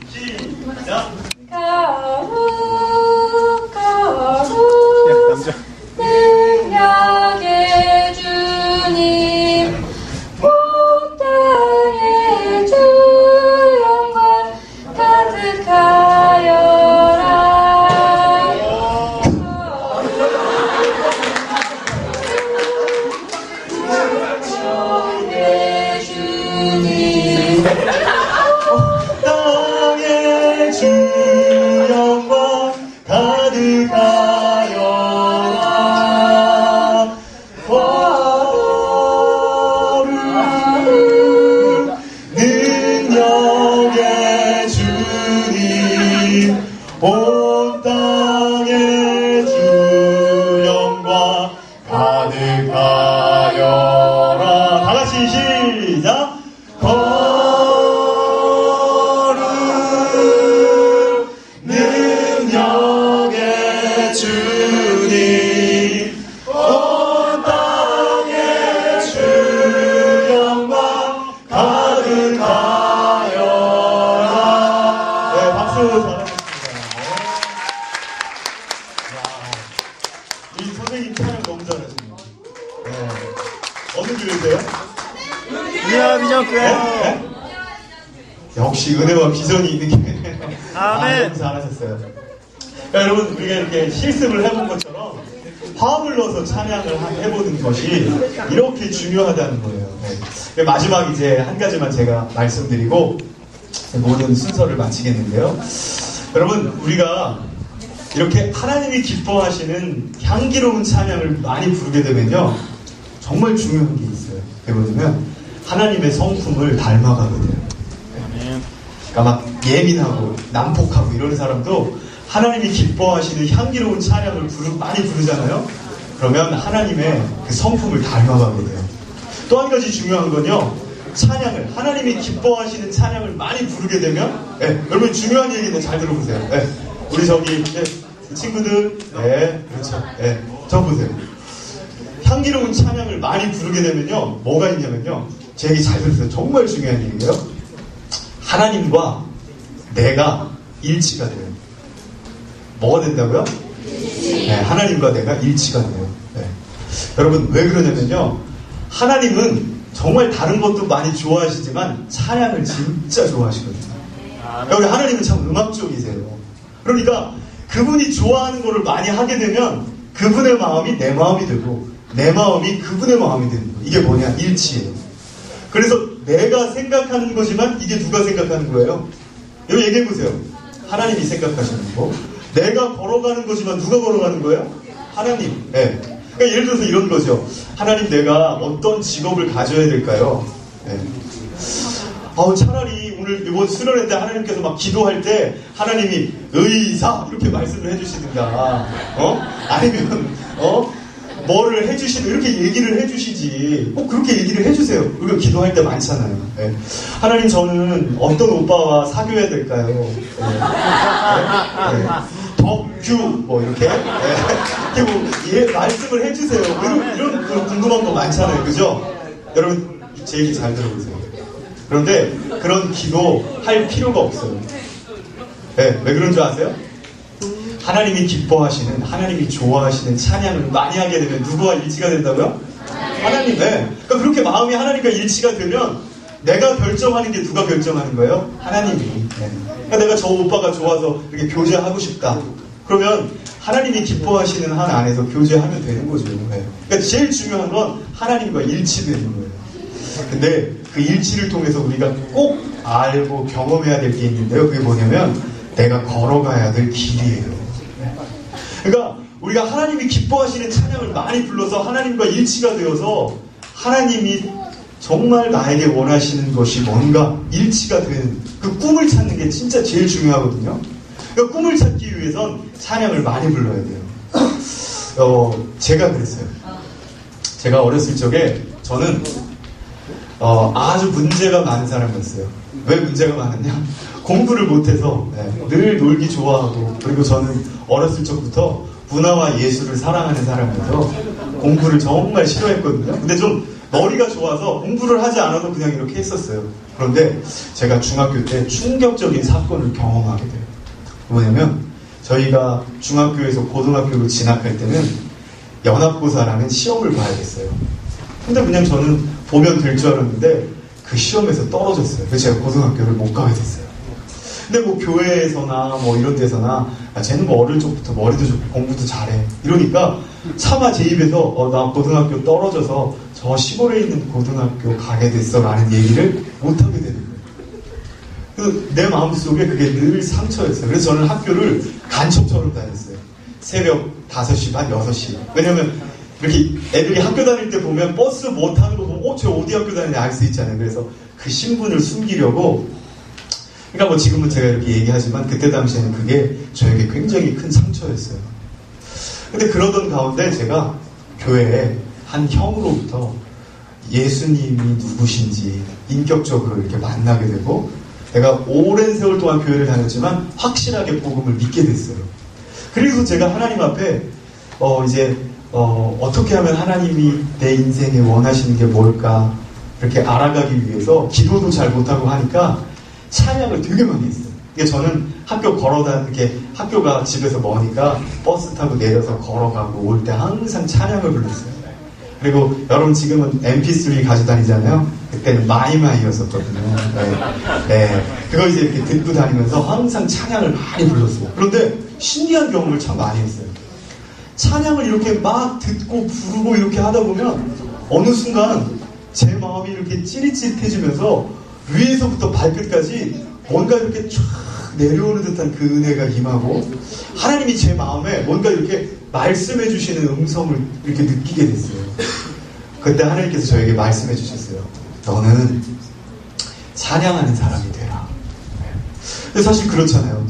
시작. 남자. 능력의 주님 온 땅에 주 영광 가득하여라. 능력의 주님 땅에 주 영광 가득하여라. 거룩 능력의 주님 온 땅에 주 영광 가득하여라. 다같이 시작. 거룩 능력의 주님 온 땅에 주 영광 가득하여라. 네, 박수 잘하셨습니다. 이 선생님 찬양 너무 잘하시네요. 네. 어느 교회세요? 미야 미정교회. 네? 역시 은혜와 비전이 있는 게 아멘. 너무 잘하셨어요. 그러니까 여러분 우리가 이렇게 실습을 해본 것처럼 화음을 넣어서 찬양을 해보는 것이 이렇게 중요하다는 거예요. 네. 마지막 이제 한 가지만 제가 말씀드리고 모든 순서를 마치겠는데요. 여러분 우리가 이렇게 하나님이 기뻐하시는 향기로운 찬양을 많이 부르게 되면요 정말 중요한 게 있어요. 그게 뭐냐면 하나님의 성품을 닮아가게 돼요. 그러니까 막 예민하고 난폭하고 이런 사람도 하나님이 기뻐하시는 향기로운 찬양을 많이 부르잖아요. 그러면 하나님의 그 성품을 닮아가게 돼요. 또 한 가지 중요한 건요, 찬양을 하나님이 기뻐하시는 찬양을 많이 부르게 되면, 여러분 중요한 얘기인데 잘 들어보세요. 우리 저기 친구들, 그렇죠. 저 보세요. 향기로운 찬양을 많이 부르게 되면요, 뭐가 있냐면요, 제 얘기 잘 들으세요. 정말 중요한 얘기예요. 하나님과 내가 일치가 돼요. 뭐가 된다고요? 하나님과 내가 일치가 돼요. 여러분 왜 그러냐면요, 하나님은 정말 다른 것도 많이 좋아하시지만 찬양을 진짜 좋아하시거든요. 여기 하나님은 참 음악적이세요. 그러니까 그분이 좋아하는 거를 많이 하게 되면 그분의 마음이 내 마음이 되고 내 마음이 그분의 마음이 되는 거예요. 이게 뭐냐? 일치예요. 그래서 내가 생각하는 거지만 이게 누가 생각하는 거예요? 여기 얘기해보세요. 하나님이 생각하시는 거. 내가 걸어가는 거지만 누가 걸어가는 거예요? 하나님. 그러니까 예를 들어서 이런 거죠. 하나님, 내가 어떤 직업을 가져야 될까요? 차라리 오늘 이번 수련회 때 하나님께서 막 기도할 때 하나님이 의사 이렇게 말씀을 해주시든가, 아니면 뭐를 해주시든 이렇게 얘기를 해주시지. 꼭 그렇게 얘기를 해주세요. 우리가 기도할 때 많잖아요. 하나님, 저는 어떤 오빠와 사귀어야 될까요? 덕규 뭐 이렇게 말씀을 해주세요. 이런 궁금한 거 많잖아요. 그죠? 여러분 제 얘기 잘 들어보세요. 그런데 그런 기도 할 필요가 없어요. 왜 그런 줄 아세요? 하나님이 기뻐하시는, 하나님이 좋아하시는 찬양을 많이 하게 되면 누구와 일치가 된다고요? 하나님. 그러니까 그렇게 마음이 하나님과 일치가 되면 내가 결정하는 게 누가 결정하는 거예요? 하나님이. 그러니까 내가 저 오빠가 좋아서 이렇게 교제하고 싶다. 그러면 하나님이 기뻐하시는 한 안에서 교제하면 되는 거죠. 그러니까 제일 중요한 건 하나님과 일치되는 거예요. 근데 그 일치를 통해서 우리가 꼭 알고 경험해야 될 게 있는데요. 그게 뭐냐면 내가 걸어가야 될 길이에요. 그러니까 우리가 하나님이 기뻐하시는 찬양을 많이 불러서 하나님과 일치가 되어서 하나님이 정말 나에게 원하시는 것이 뭔가 일치가 되는 그 꿈을 찾는 게 진짜 제일 중요하거든요. 그 꿈을 찾기 위해선 찬양을 많이 불러야 돼요. 제가 그랬어요. 제가 어렸을 적에 저는 아주 문제가 많은 사람이었어요. 왜 문제가 많았냐? 공부를 못해서 늘 놀기 좋아하고, 그리고 저는 어렸을 적부터 문화와 예술을 사랑하는 사람이어서 공부를 정말 싫어했거든요. 근데 좀 머리가 좋아서 공부를 하지 않아도 그냥 이렇게 했었어요. 그런데 제가 중학교 때 충격적인 사건을 경험하게 돼요. 뭐냐면 저희가 중학교에서 고등학교로 진학할 때는 연합고사라는 시험을 봐야겠어요. 근데 그냥 저는 보면 될 줄 알았는데 그 시험에서 떨어졌어요. 그래서 제가 고등학교를 못 가게 됐어요. 근데 뭐 교회에서나 뭐 이런 데서나 쟤는 뭐 어릴 적부터 머리도 좋고 공부도 잘해 이러니까 차마 제 입에서 나 고등학교 떨어져서 저 시골에 있는 고등학교 가게 됐어 라는 얘기를 못하게 되는 거예요. 그래서 내 마음속에 그게 늘 상처였어요. 그래서 저는 학교를 간첩처럼 다녔어요. 새벽 5시 반, 6시. 왜냐면 이렇게 애들이 학교 다닐 때 보면 버스 못 타는 거 보면 저 어디 학교 다니냐 알 수 있잖아요. 그래서 그 신분을 숨기려고 그러니까 뭐 지금은 제가 이렇게 얘기하지만 그때 당시에는 그게 저에게 굉장히 큰 상처였어요. 근데 그러던 가운데 제가 교회에 한 형으로부터 예수님이 누구신지 인격적으로 이렇게 만나게 되고 내가 오랜 세월 동안 교회를 다녔지만 확실하게 복음을 믿게 됐어요. 그래서 제가 하나님 앞에 어떻게 하면 하나님이 내 인생에 원하시는 게 뭘까 이렇게 알아가기 위해서 기도도 잘 못하고 하니까 찬양을 되게 많이 했어요. 그러니까 저는 학교 이렇게 학교가 집에서 머니까 버스 타고 내려서 걸어가고 올 때 항상 찬양을 불렀어요. 그리고 여러분 지금은 MP3 가져다니잖아요. 그때는 마이마이였었거든요. 네. 그거 이제 이렇게 듣고 다니면서 항상 찬양을 많이 불렀어요. 그런데 신기한 경험을 참 많이 했어요. 찬양을 이렇게 막 듣고 부르고 이렇게 하다 보면 어느 순간 제 마음이 이렇게 찌릿찌릿해지면서 위에서부터 발끝까지 뭔가 이렇게 쫙 내려오는 듯한 그 은혜가 임하고 하나님이 제 마음에 뭔가 이렇게 말씀해 주시는 음성을 이렇게 느끼게 됐어요. 그때 하나님께서 저에게 말씀해 주셨어요. 너는 찬양하는 사람이 되라. 근데 사실 그렇잖아요.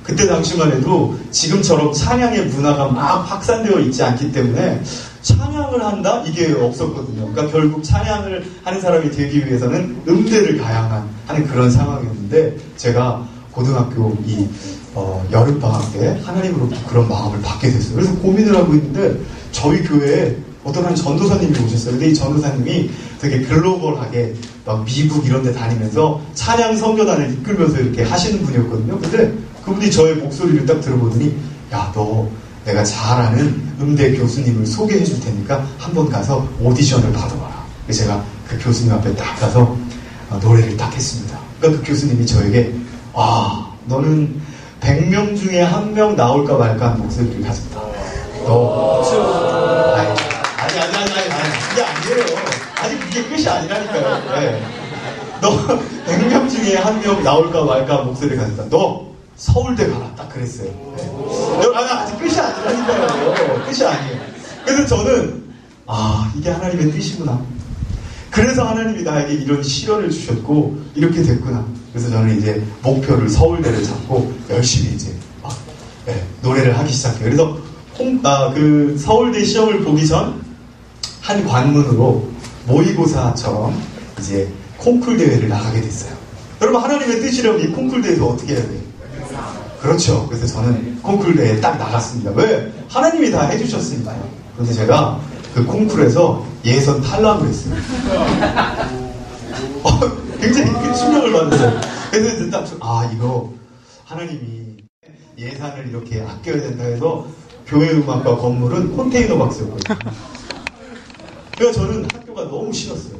그때 당시만 해도 지금처럼 찬양의 문화가 막 확산되어 있지 않기 때문에 찬양을 한다? 이게 없었거든요. 그러니까 결국 찬양을 하는 사람이 되기 위해서는 음대를 가야만 하는 그런 상황이었는데 제가 고등학교 여름방학 때 하나님으로부터 그런 마음을 받게 됐어요. 그래서 고민을 하고 있는데 저희 교회에 어떤 한 전도사님이 오셨어요. 근데 이 전도사님이 되게 글로벌하게 막 미국 이런 데 다니면서 찬양 선교단을 이끌면서 이렇게 하시는 분이었거든요. 근데 그분이 저의 목소리를 딱 들어보더니 야, 너 내가 잘 아는 음대 교수님을 소개해 줄 테니까 한번 가서 오디션을 받아봐라. 그래서 제가 그 교수님 앞에 딱 가서 노래를 딱 했습니다. 그러니까 그 교수님이 저에게 너는 100명 중에 1명 나올까 말까 하는 목소리를 가졌다. 아니 그게 아니에요. 아직 그게 끝이 아니라니까요. 네. 너 100명 중에 1명 나올까 말까 목소리를 가졌다. 너 서울대 가라. 딱 그랬어요. 네. 아직 끝이 아니라니까요. 끝이 아니에요. 그래서 저는 이게 하나님의 뜻이구나. 그래서 하나님이 나에게 이런 시련을 주셨고 이렇게 됐구나. 그래서 저는 이제 목표를 서울대를 잡고 열심히 이제 노래를 하기 시작해요. 그래서 그 서울대 시험을 보기 전 한 관문으로 모의고사처럼 이제 콩쿨 대회를 나가게 됐어요. 여러분 하나님의 뜻이라면 이 콩쿨 대회에서 어떻게 해야 돼요? 그렇죠. 그래서 저는 콩쿨 대회에 딱 나갔습니다. 왜? 하나님이 다 해주셨으니까요. 그런데 제가 그 콩쿨에서 예선 탈락을 했어요. 굉장히 큰 충격을 받았어요. 그래서 이제 딱 이거 하나님이 예산을 이렇게 아껴야 된다 해서 교회 음악과 건물은 컨테이너 박스였거든요. 그래서 저는 학교가 너무 싫었어요.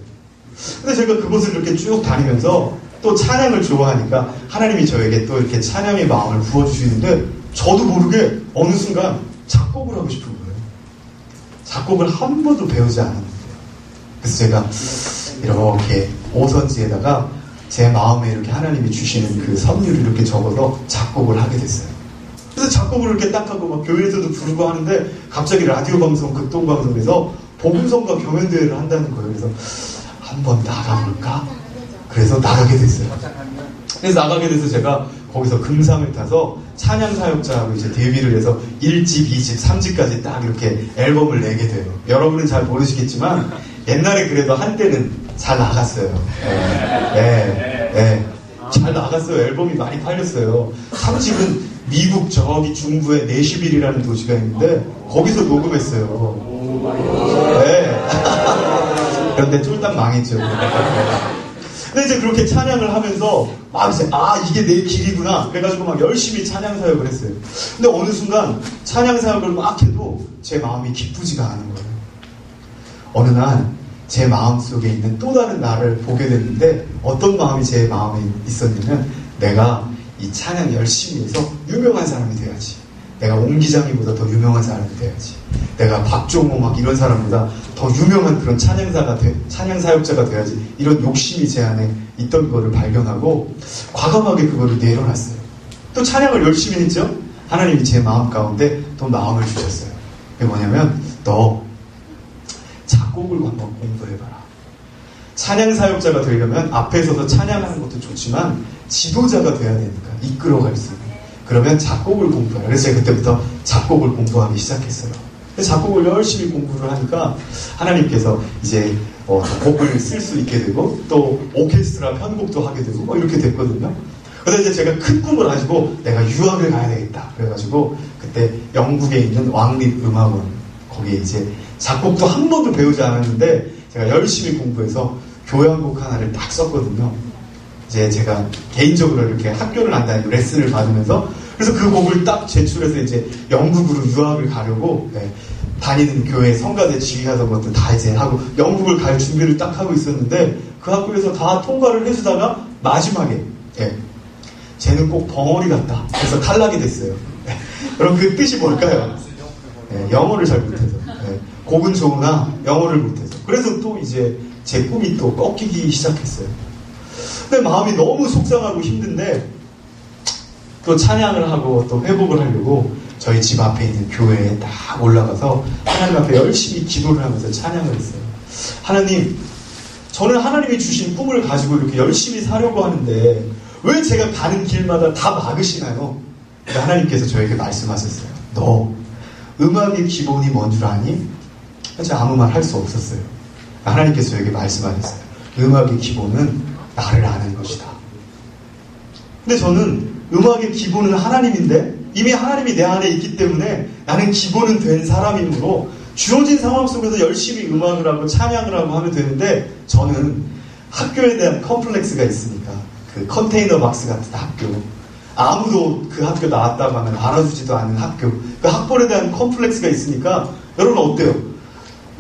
근데 제가 그곳을 이렇게 쭉 다니면서 또 찬양을 좋아하니까 하나님이 저에게 또 이렇게 찬양의 마음을 부어주시는데 저도 모르게 어느 순간 작곡을 하고 싶은 거예요. 작곡을 한 번도 배우지 않았는데 그래서 제가 이렇게 오선지에다가 제 마음에 이렇게 하나님이 주시는 그 선율을 이렇게 적어서 작곡을 하게 됐어요. 그래서 작곡을 이렇게 딱 하고 막 교회에서도 부르고 하는데 갑자기 라디오 방송, 극동방송에서 복음성가 경연대회를 한다는 거예요. 그래서 한번 나가볼까? 그래서 나가게 됐어요. 그래서 나가게 돼서 제가 거기서 금상을 타서 찬양사역자하고 이제 데뷔를 해서 1집, 2집, 3집까지 딱 이렇게 앨범을 내게 돼요. 여러분은 잘 모르시겠지만 옛날에 그래도 한때는 잘 나갔어요. 잘 나갔어요. 앨범이 많이 팔렸어요. 3집은 미국 저기 중부에 내시빌이라는 도시가 있는데 거기서 녹음했어요. 그런데 쫄딱 망했죠. 근데 이제 그렇게 찬양을 하면서 막 이제 이게 내 길이구나 그래가지고 막 열심히 찬양 사역을 했어요. 근데 어느 순간 찬양 사역을 막 해도 제 마음이 기쁘지가 않은 거예요. 어느 날 제 마음속에 있는 또 다른 나를 보게 됐는데 어떤 마음이 제 마음에 있었냐면 내가 이 찬양 열심히 해서 유명한 사람이 돼야지. 내가 옹 기장이보다 더 유명한 사람이 돼야지. 내가 박종호 막 이런 사람보다 더 유명한 그런 찬양 사역자가 돼야지. 이런 욕심이 제 안에 있던 거를 발견하고 과감하게 그거를 내려놨어요. 또 찬양을 열심히 했죠. 하나님이 제 마음 가운데 또 마음을 주셨어요. 그게 뭐냐면 너 작곡을 한번 공부해봐라. 찬양 사역자가 되려면 앞에 서서 찬양하는 것도 좋지만 지도자가 돼야 되니까 이끌어갈 수 있는. 그러면 작곡을 공부해라. 그래서 제가 그때부터 작곡을 공부하기 시작했어요. 작곡을 열심히 공부를 하니까 하나님께서 이제 곡을 쓸 수 있게 되고 또 오케스트라 편곡도 하게 되고 뭐 이렇게 됐거든요. 그래서 이제 제가 큰 꿈을 가지고 내가 유학을 가야 되겠다. 그래가지고 그때 영국에 있는 왕립 음악원 거기에 이제 작곡도 한 번도 배우지 않았는데 제가 열심히 공부해서 교향곡 하나를 딱 썼거든요. 이제 제가 개인적으로 이렇게 학교를 안 다니고 레슨을 받으면서 그래서 그 곡을 딱 제출해서 이제 영국으로 유학을 가려고 다니는 교회 성가대 지휘하던 것도 다 이제 하고 영국을 갈 준비를 딱 하고 있었는데 그 학교에서 다 통과를 해주다가 마지막에 쟤는 꼭 벙어리 같다. 그래서 탈락이 됐어요. 그럼 그 뜻이 뭘까요? 영어를 잘 못해서 곡은 좋으나 영어를 못해서 그래서 또 이제 제 꿈이 또 꺾이기 시작했어요. 근데 마음이 너무 속상하고 힘든데 또 찬양을 하고 또 회복을 하려고 저희 집 앞에 있는 교회에 딱 올라가서 하나님 앞에 열심히 기도를 하면서 찬양을 했어요. 하나님, 저는 하나님이 주신 꿈을 가지고 이렇게 열심히 사려고 하는데 왜 제가 가는 길마다 다 막으시나요? 하나님께서 저에게 말씀하셨어요. 너 음악의 기본이 뭔 줄 아니? 사실 아무 말 할 수 없었어요. 하나님께서 저에게 말씀하셨어요. 음악의 기본은 나를 아는 것이다. 근데 저는 음악의 기본은 하나님인데 이미 하나님이 내 안에 있기 때문에 나는 기본은 된 사람이므로 주어진 상황 속에서 열심히 음악을 하고 찬양을 하고 하면 되는데 저는 학교에 대한 컴플렉스가 있으니까 그 컨테이너 박스 같은 학교 아무도 그 학교 나왔다고 하면 알아주지도 않는 학교 그 학벌에 대한 컴플렉스가 있으니까 여러분 어때요?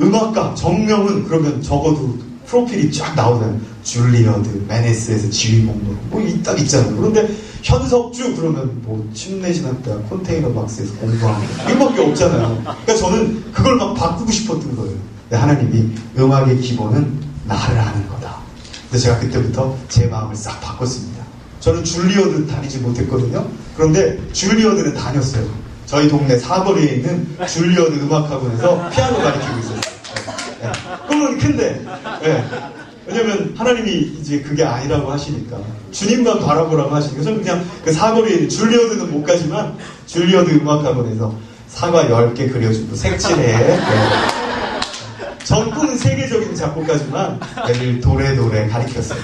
음악가 정명은 그러면 적어도 프로필이 쫙 나오잖아요. 줄리어드, 메네스에서 지휘 공부 뭐 딱 있잖아요. 그런데 현석주 그러면 뭐 침례신학대학 컨테이너 박스에서 공부하고 이거밖에 없잖아요. 그러니까 저는 그걸 막 바꾸고 싶었던 거예요. 근데 하나님이 음악의 기본은 나를 아는 거다. 그래서 제가 그때부터 제 마음을 싹 바꿨습니다. 저는 줄리어드 다니지 못했거든요. 그런데 줄리어드는 다녔어요. 저희 동네 사거리에 있는 줄리어드 음악학원에서 피아노 가르치고 있었어요. 꿈은 큰데 왜냐면 하나님이 이제 그게 아니라고 하시니까 주님만 바라보라고 하시니까 저는 그냥 그 사거리에 있는 줄리어드는 못 가지만 줄리어드 음악학원에서 사과 10개 그려주고 색칠해 전 꿈은 세계적인 작곡가지만 애들 도래도래 가르쳤어요.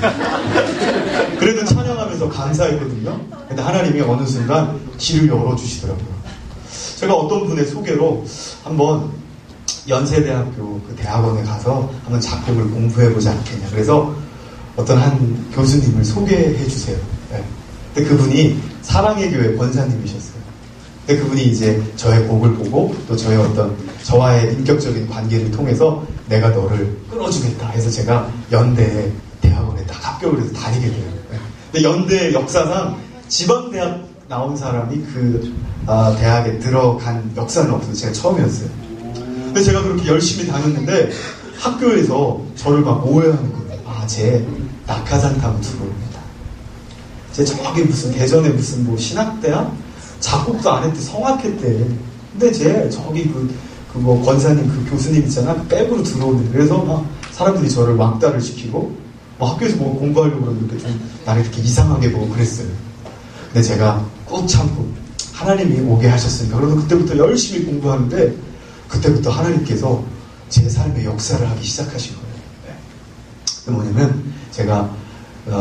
그래도 찬양하면서 감사했거든요. 근데 하나님이 어느 순간 길을 열어주시더라고요. 제가 어떤 분의 소개로 한번 연세대학교 그 대학원에 가서 한번 작곡을 공부해보지 않겠냐. 그래서 어떤 한 교수님을 소개해 주세요. 근데 그분이 사랑의 교회 권사님이셨어요. 근데 그분이 이제 저의 곡을 보고 또 저의 저와의 인격적인 관계를 통해서 내가 너를 끌어주겠다 해서 제가 연대 대학원에 딱 합격을 해서 다니게 돼요. 근데 연대 역사상 지방대학 나온 사람이 그 대학에 들어간 역사는 없어서 제가 처음이었어요. 근데 제가 그렇게 열심히 다녔는데 학교에서 저를 막 오해하는 거예요. 쟤 낙하산 타고 들어옵니다. 쟤 저기 무슨 대전에 무슨 뭐 신학대학? 작곡도 안 했대, 성악했대. 근데 쟤 저기 뭐 권사님 그 교수님 있잖아, 백으로 들어오는데 그래서 막 사람들이 저를 왕따를 시키고 뭐 학교에서 뭐 공부하려고 그러는데 좀 나를 이렇게 이상하게 보고 그랬어요. 근데 제가 꾹 참고 하나님이 오게 하셨으니까 그래서 그때부터 열심히 공부하는데 그때부터 하나님께서 제 삶의 역사를 하기 시작하신 거예요. 그게 뭐냐면 제가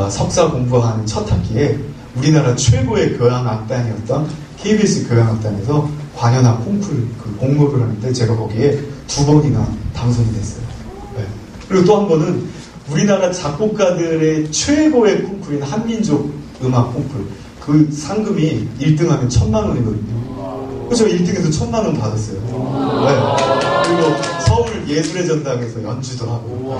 석사 공부하는 첫 학기에 우리나라 최고의 교향악단이었던 KBS 교향악단에서 관현악 콩쿠르 그 공모를 하는데 제가 거기에 2번이나 당선이 됐어요. 그리고 또 한 번은 우리나라 작곡가들의 최고의 콩쿠르인 한민족 음악 콩쿠르. 그 상금이 1등하면 1,000만 원이거든요. 그래서 1등에서 1,000만 원 받았어요. 네. 그리고 서울 예술의 전당에서 연주도 하고.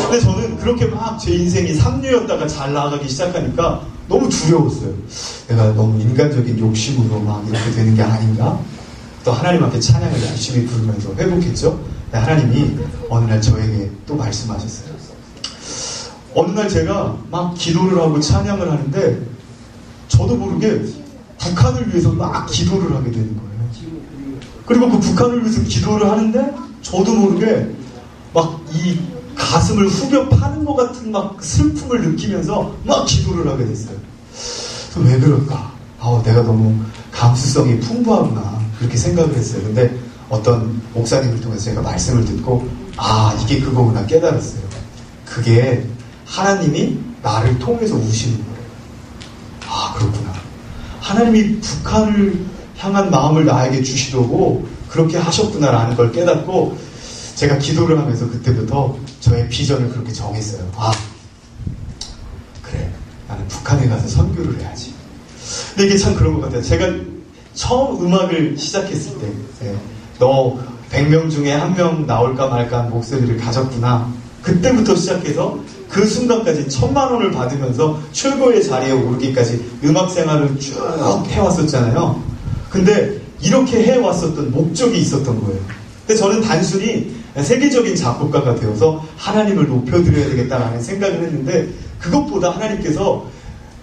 근데 저는 그렇게 막 제 인생이 삼류였다가 잘 나가기 시작하니까 너무 두려웠어요. 내가 너무 인간적인 욕심으로 막 이렇게 되는 게 아닌가? 또 하나님 앞에 찬양을 열심히 부르면서 회복했죠. 하나님이 어느 날 저에게 또 말씀하셨어요. 어느 날 제가 막 기도를 하고 찬양을 하는데 저도 모르게 북한을 위해서 막 기도를 하게 되는 거예요. 그리고 그 북한을 위해서 기도를 하는데 저도 모르게 막 이 가슴을 후벼 파는 것 같은 막 슬픔을 느끼면서 막 기도를 하게 됐어요. 그래서 왜 그럴까? 내가 너무 감수성이 풍부하구나 그렇게 생각을 했어요. 근데 어떤 목사님을 통해서 제가 말씀을 듣고 이게 그거구나 깨달았어요. 그게 하나님이 나를 통해서 우시는 거예요. 그렇구나. 하나님이 북한을 향한 마음을 나에게 주시려고 그렇게 하셨구나라는 걸 깨닫고 제가 기도를 하면서 그때부터 저의 비전을 그렇게 정했어요. 그래. 나는 북한에 가서 선교를 해야지. 근데 이게 참 그런 것 같아요. 제가 처음 음악을 시작했을 때 너 100명 중에 1명 나올까 말까 한 목소리를 가졌구나. 그때부터 시작해서 그 순간까지 1,000만 원을 받으면서 최고의 자리에 오르기까지 음악 생활을 쭉 해왔었잖아요. 근데 이렇게 해왔었던 목적이 있었던 거예요. 근데 저는 단순히 세계적인 작곡가가 되어서 하나님을 높여드려야 되겠다라는 생각을 했는데 그것보다 하나님께서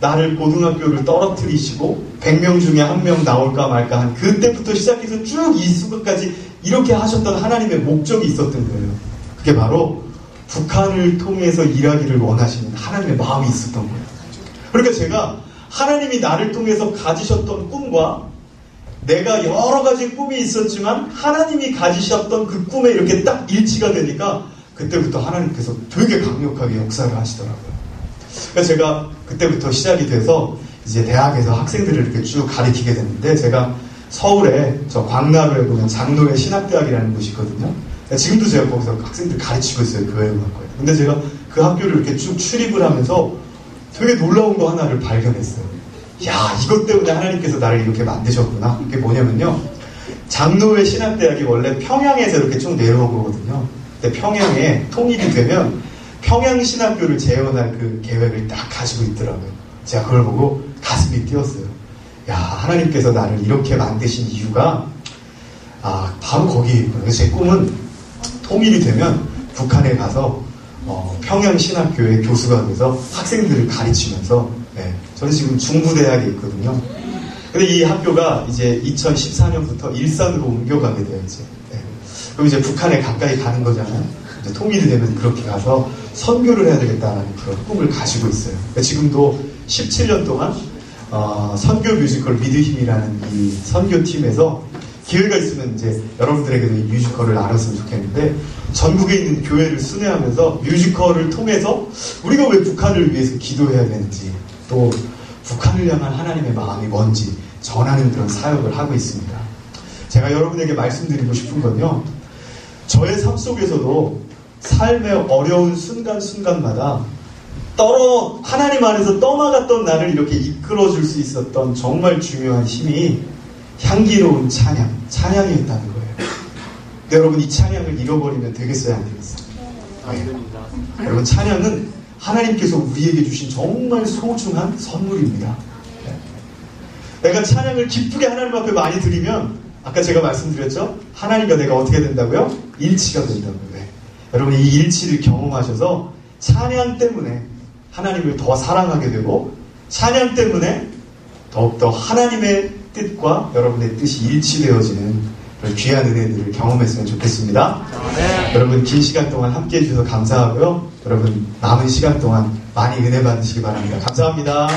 나를 고등학교를 떨어뜨리시고 100명 중에 1명 나올까 말까 한 그때부터 시작해서 쭉 이 순간까지 이렇게 하셨던 하나님의 목적이 있었던 거예요. 그게 바로 북한을 통해서 일하기를 원하시는 하나님의 마음이 있었던 거예요. 그러니까 제가 하나님이 나를 통해서 가지셨던 꿈과 내가 여러 가지 꿈이 있었지만 하나님이 가지셨던 그 꿈에 이렇게 딱 일치가 되니까 그때부터 하나님께서 되게 강력하게 역사를 하시더라고요. 그러니까 제가 그때부터 시작이 돼서 이제 대학에서 학생들을 이렇게 쭉 가르치게 됐는데 제가 서울에 저 광나루에 보면 장로회 신학대학이라는 곳이 있거든요. 지금도 제가 거기서 학생들 가르치고 있어요. 교회음악과에. 근데 제가 그 학교를 이렇게 쭉 출입을 하면서 되게 놀라운 거 하나를 발견했어요. 이것 때문에 하나님께서 나를 이렇게 만드셨구나. 그게 뭐냐면요. 장로회 신학대학이 원래 평양에서 이렇게 쭉 내려오거든요. 근데 평양에 통일이 되면 평양신학교를 재현할 그 계획을 딱 가지고 있더라고요. 제가 그걸 보고 가슴이 뛰었어요. 하나님께서 나를 이렇게 만드신 이유가 바로 거기에 있거든요. 제 꿈은 통일이 되면 북한에 가서 평양신학교의 교수가 돼서 학생들을 가르치면서 저는 지금 중부대학에 있거든요. 근데 이 학교가 이제 2014년부터 일산으로 옮겨가게 돼요. 그럼 이제 북한에 가까이 가는 거잖아요. 이제 통일이 되면 그렇게 가서 선교를 해야 되겠다는 그런 꿈을 가지고 있어요. 지금도 17년 동안 선교 뮤지컬 미드힘이라는 이 선교팀에서 기회가 있으면 이제 여러분들에게도 이 뮤지컬을 알았으면 좋겠는데 전국에 있는 교회를 순회하면서 뮤지컬을 통해서 우리가 왜 북한을 위해서 기도해야 되는지 또 북한을 향한 하나님의 마음이 뭔지 전하는 그런 사역을 하고 있습니다. 제가 여러분에게 말씀드리고 싶은 건요. 저의 삶 속에서도 삶의 어려운 순간순간마다 하나님 안에서 떠나갔던 나를 이렇게 이끌어줄 수 있었던 정말 중요한 힘이 향기로운 찬양이었다는 거예요. 근데 여러분 이 찬양을 잃어버리면 되겠어요? 안 되겠어요? 여러분 찬양은 하나님께서 우리에게 주신 정말 소중한 선물입니다. 내가 찬양을 기쁘게 하나님 앞에 많이 드리면 아까 제가 말씀드렸죠? 하나님과 내가 어떻게 된다고요? 일치가 된다고요. 여러분 이 일치를 경험하셔서 찬양 때문에 하나님을 더 사랑하게 되고 찬양 때문에 더욱더 하나님의 뜻과 여러분의 뜻이 일치되어지는 그런 귀한 은혜들을 경험했으면 좋겠습니다. 여러분 긴 시간 동안 함께해 주셔서 감사하고요. 여러분 남은 시간 동안 많이 은혜 받으시기 바랍니다. 감사합니다.